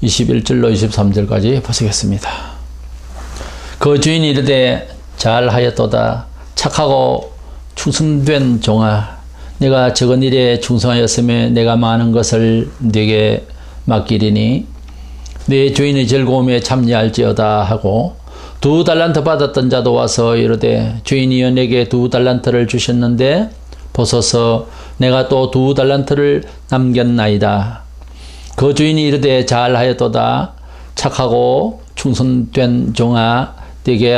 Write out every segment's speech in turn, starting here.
21절로 23절까지 보시겠습니다. 그 주인이 이르되 잘하였도다. 착하고 충성된 종아, 내가 적은 일에 충성하였으며 내가 많은 것을 네게 맡기리니 네 주인의 즐거움에 참여할지어다 하고 2달란트 받았던 자도 와서 이르되 주인이여 내게 2달란트를 주셨는데 보소서 내가 또 2달란트를 남겼나이다. 그 주인이 이르되 잘하였도다. 착하고 충성된 종아, 네게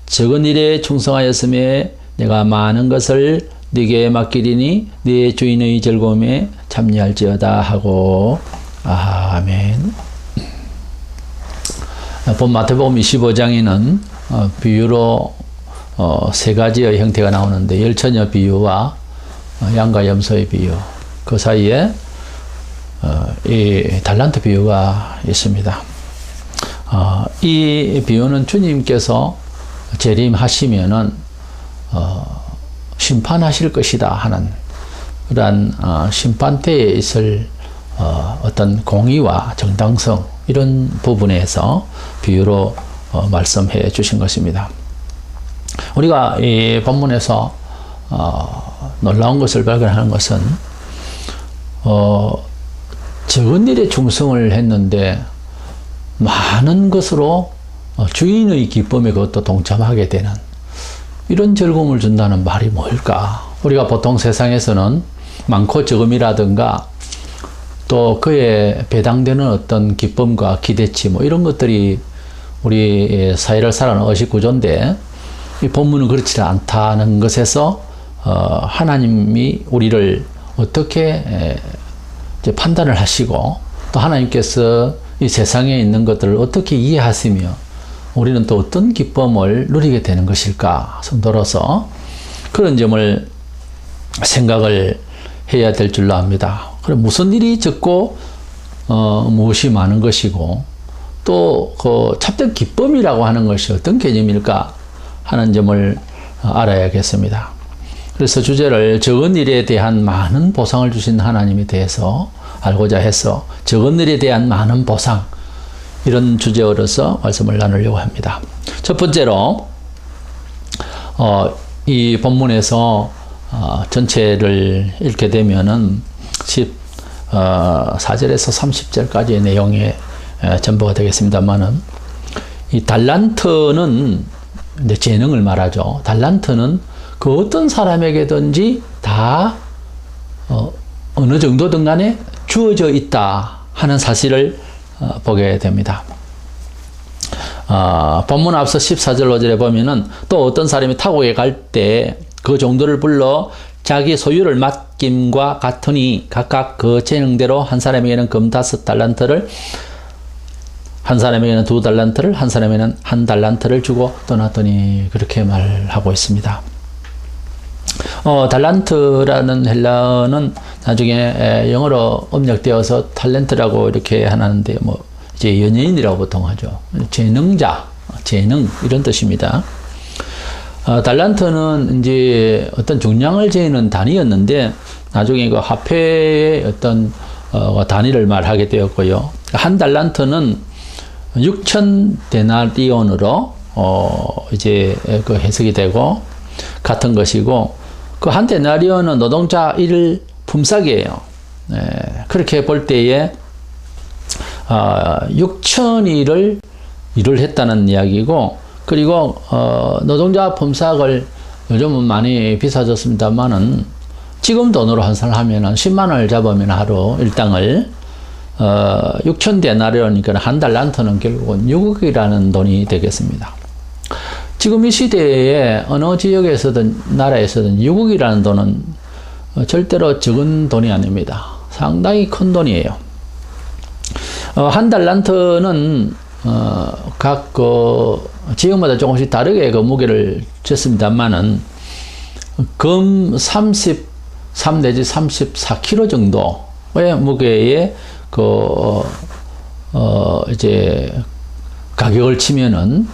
적은 일에 충성하였으며 내가 많은 것을 네게 맡기리니 네 주인의 즐거움에 참여할지어다 하고. 아멘. 본 마태복음 25장에는 비유로 세 가지의 형태가 나오는데 열처녀 비유와 양과 염소의 비유, 그 사이에 이 달란트 비유가 있습니다. 이 비유는 주님께서 재림하시면은 심판하실 것이다 하는 그러한 심판 때에 있을 어떤 공의와 정당성, 이런 부분에서 비유로 말씀해 주신 것입니다. 우리가 이 본문에서 놀라운 것을 발견하는 것은 적은 일에 충성을 했는데 많은 것으로 주인의 기쁨에 그것도 동참하게 되는 이런 즐거움을 준다는 말이 뭘까? 우리가 보통 세상에서는 많고 적음이라든가 또 그에 배당되는 어떤 기쁨과 기대치 이런 것들이 우리 사회를 살아가는 의식 구조인데 이 본문은 그렇지 않다는 것에서 하나님이 우리를 어떻게 이제 판단을 하시고 또 하나님께서 이 세상에 있는 것들을 어떻게 이해하시며 우리는 또 어떤 기쁨을 누리게 되는 것일까? 성도로서 그런 점을 생각을 해야 될 줄로 압니다. 그럼 무슨 일이 적고 무엇이 많은 것이고 또 그 참된 기쁨이라고 하는 것이 어떤 개념일까 하는 점을 알아야겠습니다. 그래서 주제를 적은 일에 대한 많은 보상을 주신 하나님에 대해서 알고자 해서 적은 일에 대한 많은 보상, 이런 주제로서 말씀을 나누려고 합니다. 첫 번째로 이 본문에서 전체를 읽게 되면은 14절에서 30절까지의 내용에 전부가 되겠습니다만은 이 달란트는 이제 재능을 말하죠. 달란트는 그 어떤 사람에게든지 다 어느 정도든 간에 주어져 있다 하는 사실을 보게 됩니다. 본문 앞서 14절 5절에 보면은 또 어떤 사람이 타국에 갈 때 그 정도를 불러 자기 소유를 맡김과 같으니 각각 그 재능대로 한 사람에게는 금 5달란트를, 한 사람에게는 2달란트를, 한 사람에게는 1달란트를 주고 떠났더니, 그렇게 말하고 있습니다. 달란트라는 헬라어는 나중에 영어로 업력되어서 탤런트라고 이렇게 하는데 이제 연예인이라고 보통 하죠. 재능자, 재능, 이런 뜻입니다. 달란트는 이제 어떤 중량을 재는 단위였는데 나중에 그 화폐의 어떤 단위를 말하게 되었고요. 한 달란트는 6천 데나리온으로 이제 그 해석이 되고 같은 것이고, 그 한 데나리온은 노동자 일 품삯이에요. 그렇게 볼 때에 6천일을 일을 했다는 이야기고, 그리고 노동자 품삯을 요즘은 많이 비싸졌습니다만은 지금 돈으로 환산하면은 10만 원을 잡으면 하루 일당을 6천 데나리온이니까 한 달란트는 결국은 6억이라는 돈이 되겠습니다. 지금 이 시대에 어느 지역에서든 나라에서든 6억이라는 돈은 절대로 적은 돈이 아닙니다. 상당히 큰 돈이에요. 한 달란트는 각 지역마다 조금씩 다르게 그 무게를 쟀습니다만은 금 33 내지 34kg 정도의 무게의 이제 가격을 치면은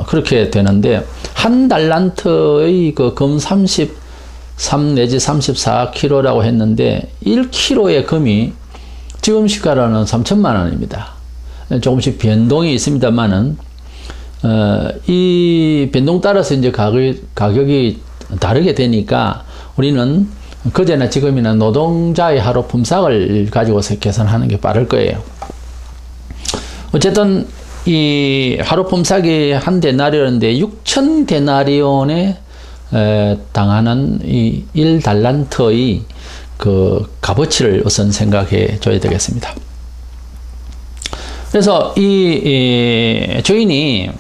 그렇게 되는데, 한 달란트의 그 금 33 내지 34kg라고 했는데 1kg의 금이 지금 시가로는 3천만 원입니다. 조금씩 변동이 있습니다만은, 이 변동 따라서 이제 가격이 다르게 되니까 우리는 그제나 지금이나 노동자의 하루 품삯을 가지고서 계산하는 게 빠를 거예요. 어쨌든 이 하루 품삯이 한 데나리온인데 6천 데나리온에 당하는 이 1달란트의 그 값어치를 우선 생각해 줘야 되겠습니다. 그래서 이 주인이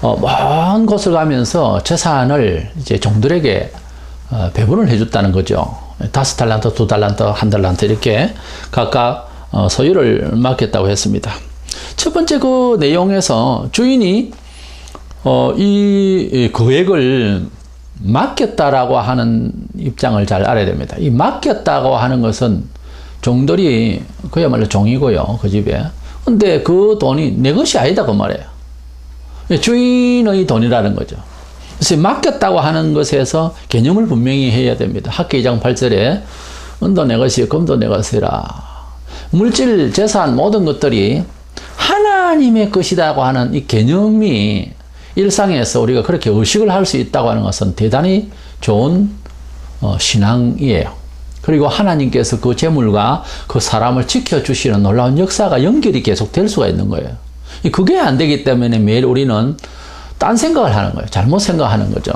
먼 곳을 가면서 재산을 이제 종들에게 배분을 해줬다는 거죠. 5달란트, 2달란트, 1달란트 이렇게 각각 소유를 맡겼다고 했습니다. 첫 번째 그 내용에서 주인이 이 거액을 맡겼다라고 하는 입장을 잘 알아야 됩니다. 이 맡겼다고 하는 것은 종들이 그야말로 종이고요, 그 집에. 근데 그 돈이 내 것이 아니다 그 말이에요. 주인의 돈이라는 거죠. 그래서 맡겼다고 하는 것에서 개념을 분명히 해야 됩니다. 학기 2장 8절에 은도 내 것이 금도 내 것이라. 물질, 재산 모든 것들이 하나님의 것이라고 하는 이 개념이 일상에서 우리가 그렇게 의식을 할 수 있다고 하는 것은 대단히 좋은 신앙이에요. 그리고 하나님께서 그 재물과 그 사람을 지켜주시는 놀라운 역사가 연결이 계속 될 수가 있는 거예요. 그게 안 되기 때문에 매일 우리는 딴 생각을 하는 거예요. 잘못 생각하는 거죠.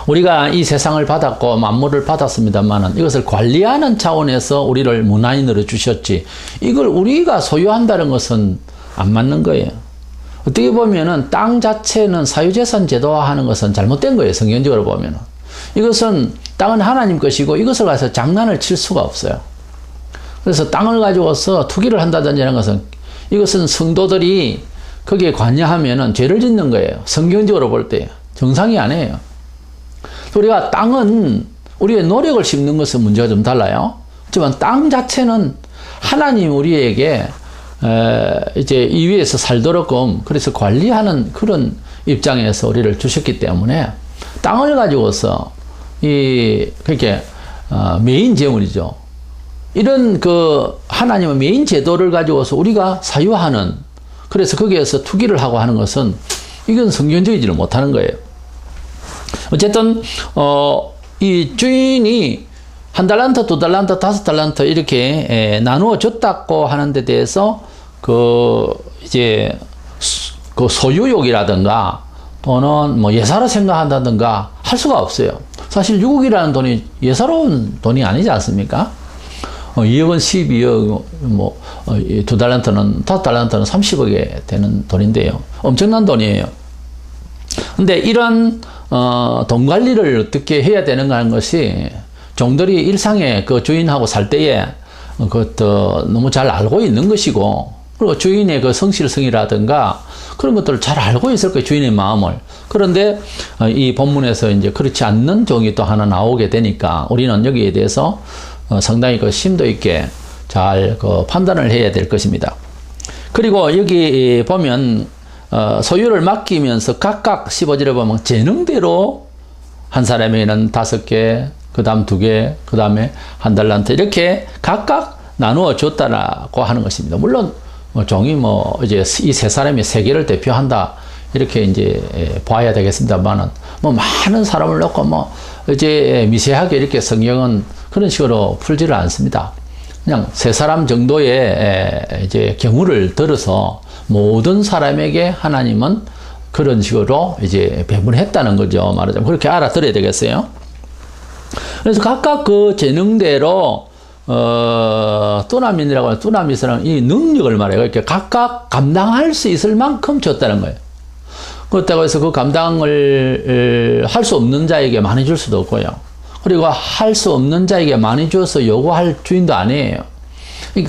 우리가 이 세상을 받았고 만물을 받았습니다만 이것을 관리하는 차원에서 우리를 문화인으로 주셨지, 이걸 우리가 소유한다는 것은 안 맞는 거예요. 어떻게 보면은 땅 자체는 사유재산 제도화하는 것은 잘못된 거예요. 성경적으로 보면은. 이것은 땅은 하나님 것이고 이것을 가서 장난을 칠 수가 없어요. 그래서 땅을 가지고서 투기를 한다든지 하는 것은, 이것은 성도들이 거기에 관여하면은 죄를 짓는 거예요. 성경적으로 볼 때 정상이 아니에요. 우리가 땅은 우리의 노력을 심는 것은 문제가 좀 달라요. 하지만 땅 자체는 하나님 우리에게 이제 이 위에서 살도록끔 그래서 관리하는 그런 입장에서 우리를 주셨기 때문에 땅을 가지고서 그렇게 메인 재물이죠. 이런 그 하나님의 메인 제도를 가지고서 우리가 사유하는, 그래서 거기에서 투기를 하고 하는 것은 이건 성경적이지를 못하는 거예요. 어쨌든 이 주인이 1달란트, 2달란트, 5달란트 이렇게 나누어 줬다고 하는 데 대해서 이제 그 소유욕이라든가 또는 뭐 예사로 생각한다든가 할 수가 없어요. 사실 6억이라는 돈이 예사로운 돈이 아니지 않습니까? 2억은 12억, 2달란트는, 5달란트는 30억에 되는 돈인데요. 엄청난 돈이에요. 근데 이런 돈 관리를 어떻게 해야 되는가 하는 것이 종들이 일상에 그 주인하고 살 때에 그것도 너무 잘 알고 있는 것이고, 그리고 주인의 그 성실성이라든가 그런 것들을 잘 알고 있을 거예요, 주인의 마음을. 그런데 이 본문에서 이제 그렇지 않는 종이 또 하나 나오게 되니까 우리는 여기에 대해서 상당히 그 심도 있게 잘 그 판단을 해야 될 것입니다. 그리고 여기 보면 소유를 맡기면서 각각 15절에 보면 재능대로 한 사람에게는 5개, 그 다음 2개, 그 다음에 1달란트 이렇게 각각 나누어 줬다라고 하는 것입니다. 물론 종이 이제 이 세 사람이 세계를 대표한다 이렇게 이제 봐야 되겠습니다만은 많은 사람을 놓고 이제 미세하게 이렇게 성경은 그런 식으로 풀지를 않습니다. 그냥 세 사람 정도의 이제 경우를 들어서 모든 사람에게 하나님은 그런 식으로 이제 배분했다는 거죠. 말하자면 그렇게 알아들어야 되겠어요. 그래서 각각 그 재능대로 뚜나밋이라고 하는 뚜나밋은 이 능력을 말해요. 이렇게 각각 감당할 수 있을 만큼 줬다는 거예요. 그렇다고 해서 그 감당을 할 수 없는 자에게 많이 줄 수도 없고요. 그리고 할 수 없는 자에게 많이 줘서 요구할 주인도 아니에요.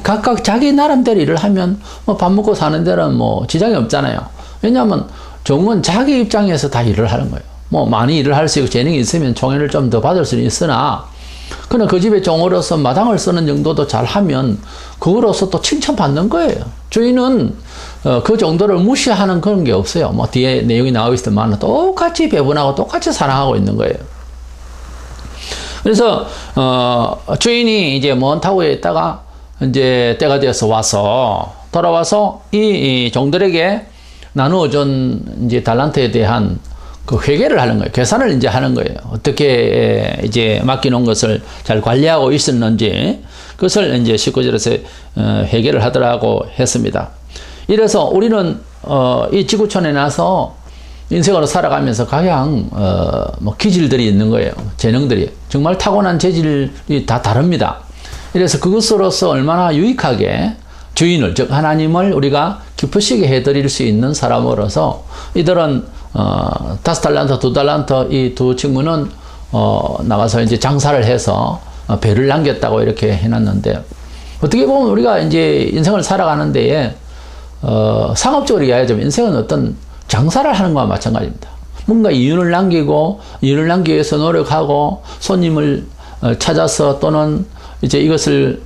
각각 자기 나름대로 일을 하면 밥 먹고 사는 데는 지장이 없잖아요. 왜냐하면 종은 자기 입장에서 다 일을 하는 거예요. 많이 일을 할 수 있고 재능이 있으면 총애를 좀 더 받을 수는 있으나, 그러나 그 집의 종으로서 마당을 쓰는 정도도 잘 하면 그거로서 또 칭찬받는 거예요. 주인은 그 정도를 무시하는 그런 게 없어요. 뒤에 내용이 나오고 있지만 똑같이 배분하고 똑같이 사랑하고 있는 거예요. 그래서 주인이 이제 먼 타워에 있다가 이제 때가 되어서 돌아와서 이 종들에게 나누어준 이제 달란트에 대한 그 회계를 하는 거예요. 계산을 이제 하는 거예요. 어떻게 이제 맡겨놓은 것을 잘 관리하고 있었는지 그것을 이제 19절에서 회계를 하더라고 했습니다. 이래서 우리는 이 지구촌에 나서 인생으로 살아가면서 가장 뭐 기질들이 있는 거예요. 재능들이 정말 타고난 재질이 다 다릅니다. 이래서 그것으로서 얼마나 유익하게 주인을 즉 하나님을 우리가 기쁘시게 해드릴 수 있는 사람으로서 이들은 5달란트, 2달란트 이 두 친구는 나가서 이제 장사를 해서 배를 남겼다고 이렇게 해놨는데 어떻게 보면 우리가 이제 인생을 살아가는 데에 상업적으로 이야기하자면 인생은 어떤 장사를 하는 것과 마찬가지입니다. 뭔가 이윤을 남기고 이윤을 남기기 위해서 노력하고 손님을 찾아서 또는 이제 이것을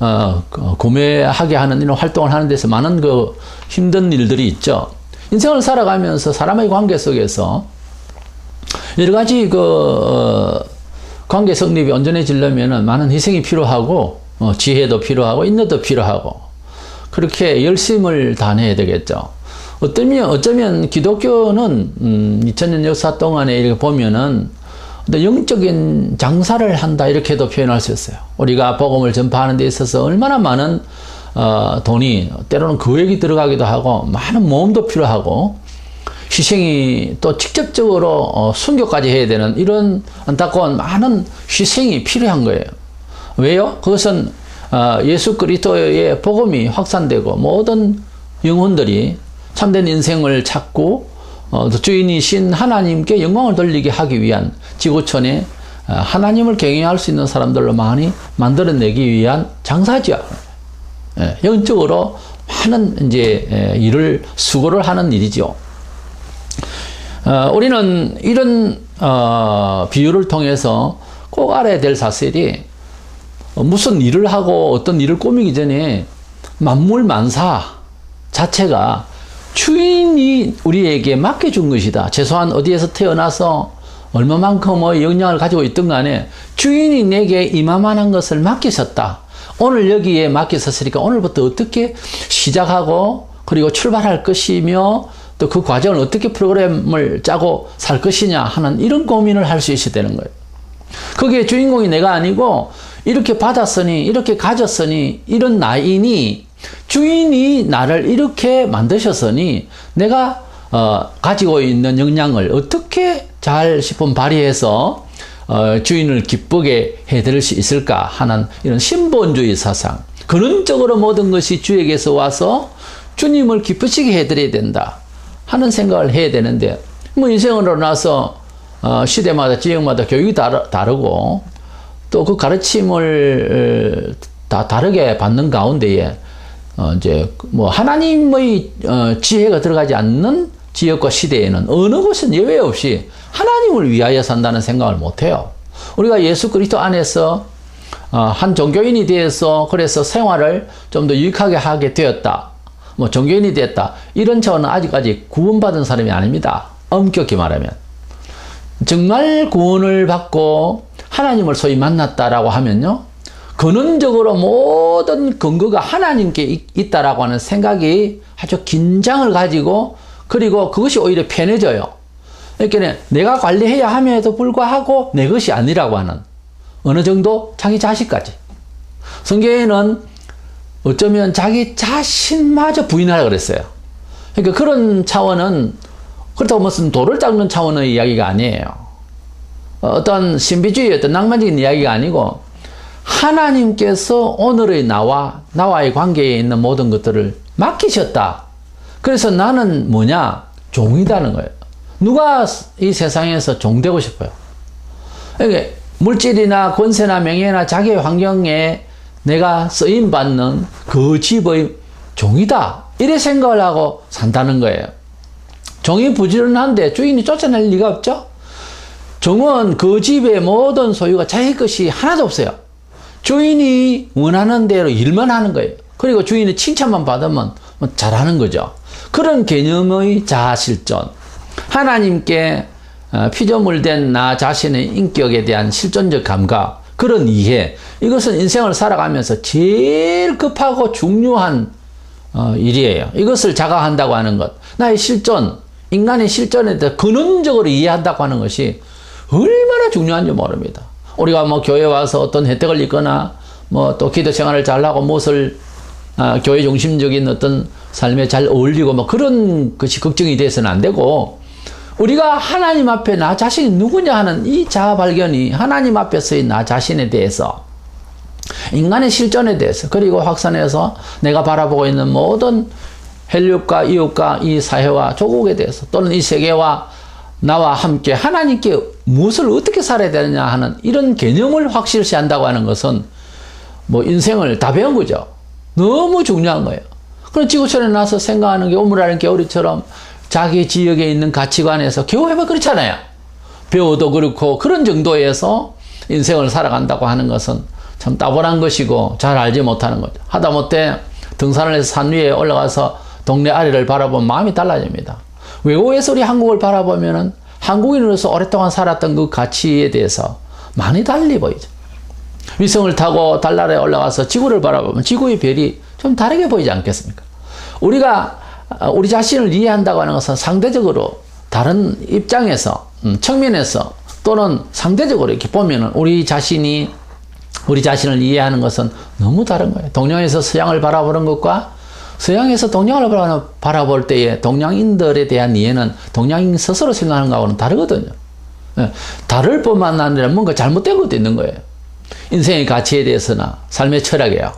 구매하게 하는 이런 활동을 하는 데서 많은 그 힘든 일들이 있죠. 인생을 살아가면서 사람의 관계 속에서 여러 가지 관계 성립이 온전해지려면 많은 희생이 필요하고 지혜도 필요하고 인내도 필요하고 그렇게 열심을 다해야 되겠죠. 어쩌면 기독교는 2000년 역사 동안에 이렇게 보면은 영적인 장사를 한다 이렇게도 표현할 수 있어요. 우리가 복음을 전파하는 데 있어서 얼마나 많은 돈이 때로는 거액이 들어가기도 하고 많은 모험도 필요하고 희생이 또 직접적으로 순교까지 해야 되는 이런 안타까운 많은 희생이 필요한 거예요. 왜요? 그것은 예수 그리스도의 복음이 확산되고 모든 영혼들이 참된 인생을 찾고 주인이신 하나님께 영광을 돌리게 하기 위한 지구촌에 하나님을 경외할 수 있는 사람들로 많이 만들어내기 위한 장사죠. 영적으로 많은 이제 일을 수고를 하는 일이죠. 우리는 이런 비유를 통해서 꼭 알아야 될 사실이 무슨 일을 하고 어떤 일을 꾸미기 전에 만물 만사 자체가 주인이 우리에게 맡겨준 것이다. 최소한 어디에서 태어나서 얼마만큼의 영향을 가지고 있든 간에 주인이 내게 이만한 것을 맡기셨다. 오늘 여기에 맡기셨으니까 오늘부터 어떻게 시작하고 그리고 출발할 것이며 또 그 과정을 어떻게 프로그램을 짜고 살 것이냐 하는 이런 고민을 할 수 있어야 되는 거예요. 거기에 주인공이 내가 아니고 이렇게 받았으니 이렇게 가졌으니 이런 나이니 주인이 나를 이렇게 만드셨으니 내가 가지고 있는 역량을 어떻게 잘 시품 발휘해서 주인을 기쁘게 해드릴 수 있을까 하는 이런 신본주의 사상, 근원적으로 모든 것이 주에게서 와서 주님을 기쁘시게 해드려야 된다 하는 생각을 해야 되는데 뭐 인생으로 나서 시대마다 지역마다 교육이 다르고 또 그 가르침을 다 다르게 받는 가운데에 이제 뭐 하나님의 지혜가 들어가지 않는 지역과 시대에는 어느 곳은 예외 없이 하나님을 위하여 산다는 생각을 못해요. 우리가 예수 그리스도 안에서 한 종교인이 되어서 그래서 생활을 좀 더 유익하게 하게 되었다. 뭐 종교인이 됐다. 이런 차원은 아직까지 구원받은 사람이 아닙니다. 엄격히 말하면. 정말 구원을 받고 하나님을 소위 만났다라고 하면요. 근원적으로 모든 근거가 하나님께 있다라고 하는 생각이 아주 긴장을 가지고 그리고 그것이 오히려 편해져요. 그러니까 내가 관리해야 함에도 불구하고 내 것이 아니라고 하는 어느 정도 자기 자식까지. 성경에는 어쩌면 자기 자신마저 부인하라 그랬어요. 그러니까 그런 차원은 그렇다고 무슨 돌을 닦는 차원의 이야기가 아니에요. 어떤 신비주의 어떤 낭만적인 이야기가 아니고 하나님께서 오늘의 나와의 관계에 있는 모든 것들을 맡기셨다. 그래서 나는 뭐냐? 종이다는 거예요. 누가 이 세상에서 종되고 싶어요? 그러니까 물질이나 권세나 명예나 자기의 환경에 내가 쓰임받는 그 집의 종이다. 이래 생각을 하고 산다는 거예요. 종이 부지런한데 주인이 쫓아낼 리가 없죠? 종은 그 집의 모든 소유가 자기 것이 하나도 없어요. 주인이 원하는 대로 일만 하는 거예요. 그리고 주인의 칭찬만 받으면 잘하는 거죠. 그런 개념의 자아실존. 하나님께 피조물된 나 자신의 인격에 대한 실존적 감각. 그런 이해, 이것은 인생을 살아가면서 제일 급하고 중요한 일이에요. 이것을 자각한다고 하는 것, 나의 실존, 인간의 실존에 대해 근원적으로 이해한다고 하는 것이 얼마나 중요한지 모릅니다. 우리가 뭐 교회 와서 어떤 혜택을 입거나 뭐 또 기도 생활을 잘하고 무엇을 교회 중심적인 어떤 삶에 잘 어울리고 뭐 그런 것이 걱정이 돼서는 안 되고, 우리가 하나님 앞에 나 자신이 누구냐 하는 이 자아 발견이, 하나님 앞에서의 나 자신에 대해서, 인간의 실존에 대해서, 그리고 확산해서 내가 바라보고 있는 모든 헬륨과 이웃과 이 사회와 조국에 대해서, 또는 이 세계와 나와 함께 하나님께 무엇을 어떻게 살아야 되느냐 하는 이런 개념을 확실시 한다고 하는 것은 뭐 인생을 다 배운 거죠. 너무 중요한 거예요. 그럼 지구촌에 나서 생각하는 게 우물하는 개구리처럼 자기 지역에 있는 가치관에서 겨우 해봐 그렇잖아요. 배워도 그렇고 그런 정도에서 인생을 살아간다고 하는 것은 참 따분한 것이고 잘 알지 못하는 거죠. 하다못해 등산을 해서 산 위에 올라가서 동네 아래를 바라보면 마음이 달라집니다. 외국에서 우리 한국을 바라보면은 한국인으로서 오랫동안 살았던 그 가치에 대해서 많이 달리 보이죠. 위성을 타고 달나라에 올라가서 지구를 바라보면 지구의 별이 좀 다르게 보이지 않겠습니까? 우리가 우리 자신을 이해한다고 하는 것은 상대적으로 다른 입장에서, 측면에서 또는 상대적으로 이렇게 보면은 우리 자신을 이해하는 것은 너무 다른 거예요. 동양에서 서양을 바라보는 것과 서양에서 동양을 바라볼 때에 동양인들에 대한 이해는 동양인 스스로 생각하는 것하고는 다르거든요. 다를 뿐만 아니라 뭔가 잘못된 것도 있는 거예요. 인생의 가치에 대해서나 삶의 철학이에요.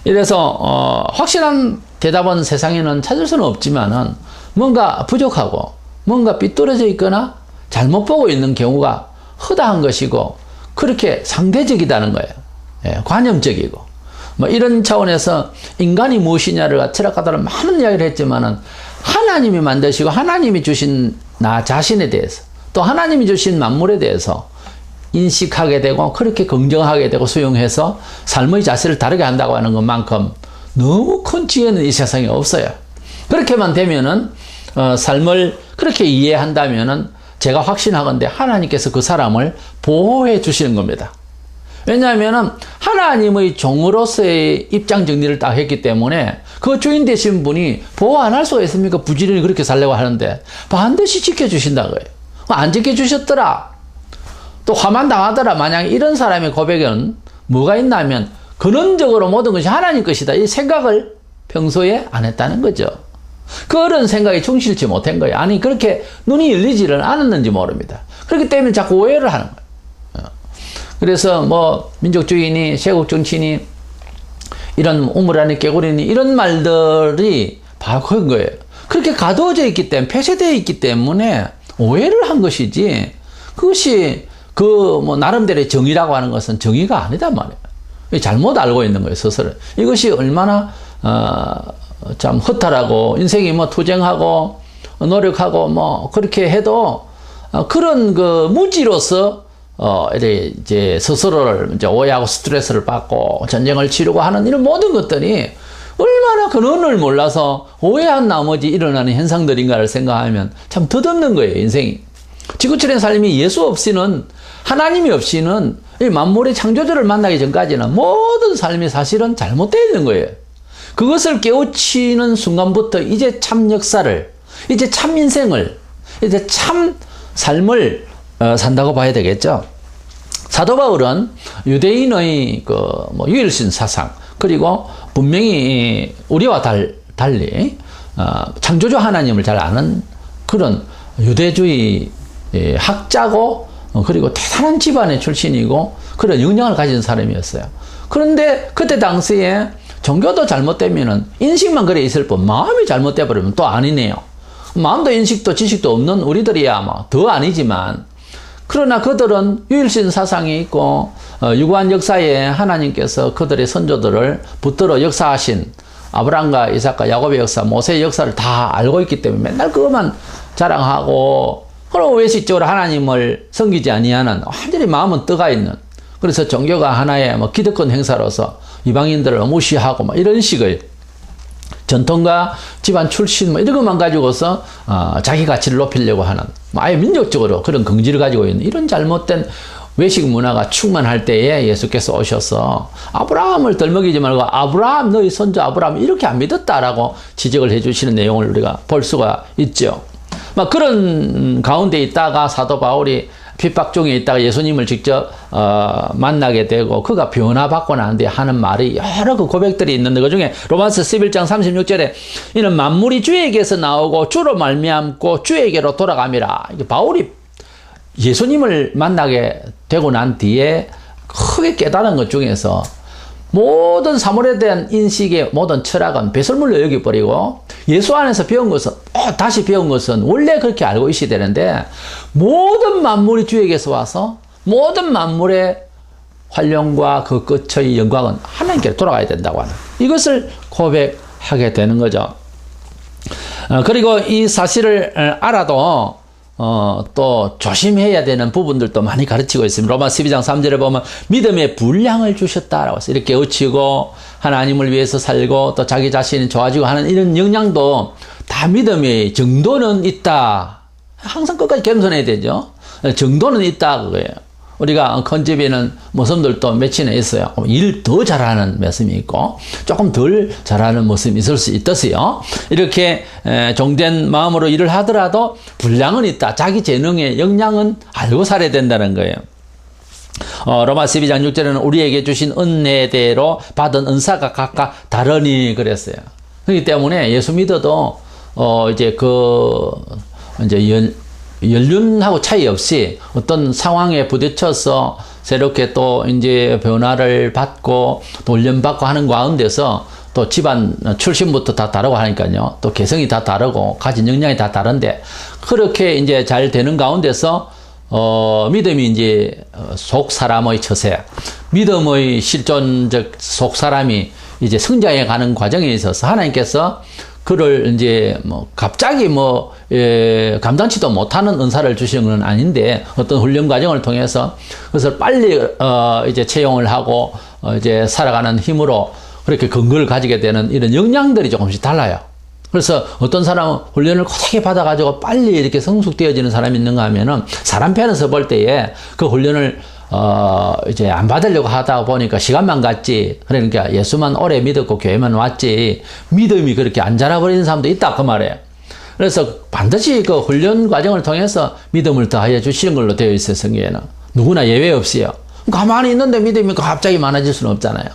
이래서 확실한 대답은 세상에는 찾을 수는 없지만은 뭔가 부족하고 뭔가 삐뚤어져 있거나 잘못 보고 있는 경우가 허다한 것이고, 그렇게 상대적이다는 거예요. 예, 관념적이고 뭐 이런 차원에서 인간이 무엇이냐를 철학가들은 많은 이야기를 했지만은 하나님이 만드시고 하나님이 주신 나 자신에 대해서, 또 하나님이 주신 만물에 대해서 인식하게 되고 그렇게 긍정하게 되고 수용해서 삶의 자세를 다르게 한다고 하는 것만큼 너무 큰 지혜는 이 세상에 없어요. 그렇게만 되면은 삶을 그렇게 이해한다면은 제가 확신하건대 하나님께서 그 사람을 보호해 주시는 겁니다. 왜냐하면은 하나님의 종으로서의 입장 정리를 딱 했기 때문에 그 주인 되신 분이 보호 안 할 수가 있습니까? 부지런히 그렇게 살려고 하는데 반드시 지켜주신다고요. 안 지켜주셨더라, 또 화만 당하더라, 만약 이런 사람의 고백은 뭐가 있냐면 근원적으로 모든 것이 하나님 것이다, 이 생각을 평소에 안 했다는 거죠. 그런 생각이 충실치 못한 거예요. 아니 그렇게 눈이 열리지를 않았는지 모릅니다. 그렇기 때문에 자꾸 오해를 하는 거예요. 그래서 뭐 민족주의니 세국 정치니 이런 우물 안에 개구리니 이런 말들이 바로 그런 거예요. 그렇게 가두어져 있기 때문에, 폐쇄되어 있기 때문에 오해를 한 것이지, 그것이 그 뭐 나름대로의 정의라고 하는 것은 정의가 아니단 말이에요. 잘못 알고 있는 거예요, 스스로. 이것이 얼마나 참 허탈하고, 인생이 뭐 투쟁하고 노력하고 뭐 그렇게 해도 그런 그 무지로서 이제 스스로를 이제 오해하고 스트레스를 받고 전쟁을 치르고 하는 이런 모든 것들이 얼마나 근원을 몰라서 오해한 나머지 일어나는 현상들인가를 생각하면 참 덧없는 거예요, 인생이. 지구촌의 삶이 예수 없이는, 하나님이 없이는, 이 만물의 창조주를 만나기 전까지는 모든 삶이 사실은 잘못되어 있는 거예요. 그것을 깨우치는 순간부터 이제 참 역사를, 이제 참 인생을, 이제 참 삶을 산다고 봐야 되겠죠. 사도 바울은 유대인의 뭐 유일신 사상, 그리고 분명히 우리와 달리 창조주 하나님을 잘 아는 그런 유대주의 학자고, 그리고 대단한 집안의 출신이고 그런 영향을 가진 사람이었어요. 그런데 그때 당시에 종교도 잘못되면은 인식만 그래 있을 뿐 마음이 잘못돼 버리면 또 아니네요. 마음도 인식도 지식도 없는 우리들이야 뭐 더 아니지만, 그러나 그들은 유일신 사상이 있고 유구한 역사에 하나님께서 그들의 선조들을 붙들어 역사하신 아브라함과 이삭과 야곱의 역사, 모세의 역사를 다 알고 있기 때문에 맨날 그것만 자랑하고, 그리고 외식적으로 하나님을 섬기지 아니하는, 완전히 마음은 떠가 있는, 그래서 종교가 하나의 뭐 기득권 행사로서 이방인들을 무시하고 뭐 이런 식의 전통과 집안 출신 뭐 이런 것만 가지고서 자기 가치를 높이려고 하는, 뭐 아예 민족적으로 그런 긍지를 가지고 있는 이런 잘못된 외식 문화가 충만할 때에 예수께서 오셔서 아브라함을 덜먹이지 말고 아브라함 너희 손주 아브라함 이렇게 안 믿었다라고 지적을 해주시는 내용을 우리가 볼 수가 있죠. 막 그런 가운데 있다가 사도 바울이 핍박 중에 있다가 예수님을 직접 만나게 되고 그가 변화받고 난 뒤에 하는 말이 여러 그 고백들이 있는데 그중에 로마서 11장 36절에 이는 만물이 주에게서 나오고 주로 말미암고 주에게로 돌아감이라. 이게 바울이 예수님을 만나게 되고 난 뒤에 크게 깨달은 것 중에서 모든 사물에 대한 인식의 모든 철학은 배설물로 여겨버리고 예수 안에서 배운 것은 다시 배운 것은 원래 그렇게 알고 있어야 되는데 모든 만물이 주에게서 와서 모든 만물의 활용과 그 끝의 영광은 하나님께 돌아가야 된다고 하는 이것을 고백하게 되는 거죠. 그리고 이 사실을 알아도 또 조심해야 되는 부분들도 많이 가르치고 있습니다. 로마 12장 3절에 보면 믿음의 분량을 주셨다라고 해서 이렇게 의치고 하나님을 위해서 살고 또 자기 자신이 좋아지고 하는 이런 역량도 다 믿음의 정도는 있다. 항상 끝까지 겸손해야 되죠. 정도는 있다 그거예요. 우리가 컨집에는 모습들도 몇이나 있어요. 일 더 잘하는 모습이 있고 조금 덜 잘하는 모습이 있을 수 있듯이요. 이렇게 종된 마음으로 일을 하더라도 분량은 있다. 자기 재능의 역량은 알고 살아야 된다는 거예요. 로마 12장 6절에는 우리에게 주신 은혜대로 받은 은사가 각각 다르니 그랬어요. 그렇기 때문에 예수 믿어도 이제 연륜하고 차이 없이 어떤 상황에 부딪혀서 새롭게 또 이제 변화를 받고 또 훈련받고 하는 가운데서 또 집안 출신부터 다 다르고 하니까요. 또 개성이 다 다르고 가진 역량이 다 다른데 그렇게 이제 잘 되는 가운데서 믿음이 이제 속 사람의 처세, 믿음의 실존적 속 사람이 이제 성장해 가는 과정에 있어서 하나님께서 그를 이제 갑자기 감당치도 못하는 은사를 주시는 건 아닌데 어떤 훈련 과정을 통해서 그것을 빨리 이제 채용을 하고 이제 살아가는 힘으로 그렇게 근거를 가지게 되는 이런 역량들이 조금씩 달라요. 그래서 어떤 사람은 훈련을 고되게 받아가지고 빨리 이렇게 성숙되어지는 사람이 있는가 하면은 사람 편에서 볼 때에 그 훈련을 이제 안 받으려고 하다 보니까 시간만 갔지. 그러니까 예수만 오래 믿었고 교회만 왔지. 믿음이 그렇게 안 자라버리는 사람도 있다. 그 말이에요. 그래서 반드시 그 훈련 과정을 통해서 믿음을 더하여 주시는 걸로 되어 있어요. 성경에는. 누구나 예외 없이요. 가만히 있는데 믿음이 갑자기 많아질 수는 없잖아요.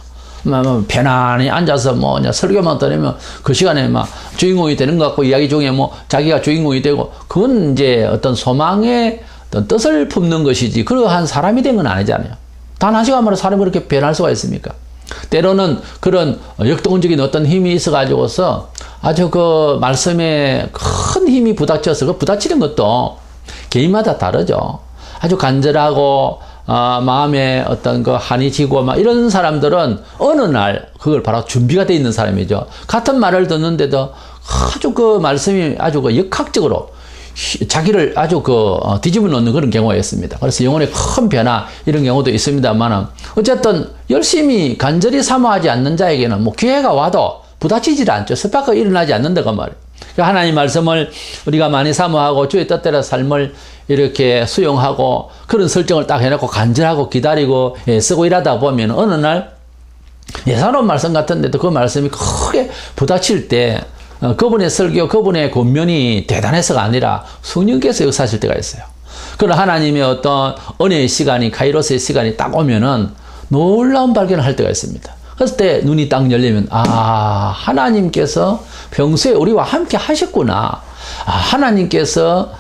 편안히 앉아서 설교만 들으면 그 시간에 주인공이 되는 것 같고 이야기 중에 자기가 주인공이 되고 그건 이제 어떤 소망의 어떤 뜻을 품는 것이지 그러한 사람이 된 건 아니잖아요. 단 한 시간 만에 사람이 그렇게 변할 수가 있습니까? 때로는 그런 역동적인 어떤 힘이 있어가지고서 아주 그 말씀에 큰 힘이 부닥쳐서 그 부닥치는 것도 개인마다 다르죠. 아주 간절하고 마음에 어떤 그 한이 지고 이런 사람들은 어느 날 그걸 바로 준비가 돼 있는 사람이죠. 같은 말을 듣는데도 아주 그 말씀이 아주 그 역학적으로 자기를 아주 뒤집어 놓는 그런 경우가 있습니다. 그래서 영혼의 큰 변화 이런 경우도 있습니다만 어쨌든 열심히 간절히 사모하지 않는 자에게는 기회가 와도 부닥치질 않죠. 스파크가 일어나지 않는다 그 말이에요. 하나님 말씀을 우리가 많이 사모하고 주의 뜻대로 삶을 이렇게 수용하고 그런 설정을 딱 해놓고 간절하고 기다리고 쓰고 일하다 보면 어느 날 예사로운 말씀 같은데도 그 말씀이 크게 부닥칠 때 그분의 설교, 그분의 권면이 대단해서가 아니라 성령께서 역사하실 때가 있어요. 그런 하나님의 어떤 은혜의 시간이, 카이로스의 시간이 딱 오면은 놀라운 발견을 할 때가 있습니다. 그랬을 때 눈이 딱 열리면, 하나님께서 평소에 우리와 함께 하셨구나. 하나님께서,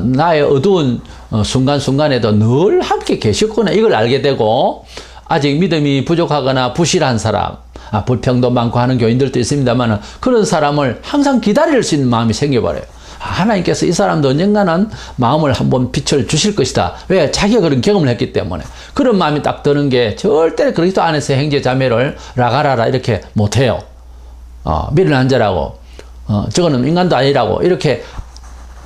나의 어두운 순간순간에도 늘 함께 계셨구나. 이걸 알게 되고, 아직 믿음이 부족하거나 부실한 사람, 불평도 많고 하는 교인들도 있습니다만 그런 사람을 항상 기다릴 수 있는 마음이 생겨버려요. 하나님께서 이 사람도 언젠가는 마음을 한번 빛을 주실 것이다. 왜? 자기가 그런 경험을 했기 때문에. 그런 마음이 딱 드는 게 절대 그리스도 안에서 형제 자매를 라가라라 이렇게 못해요. 미련한 자라고 저거는 인간도 아니라고 이렇게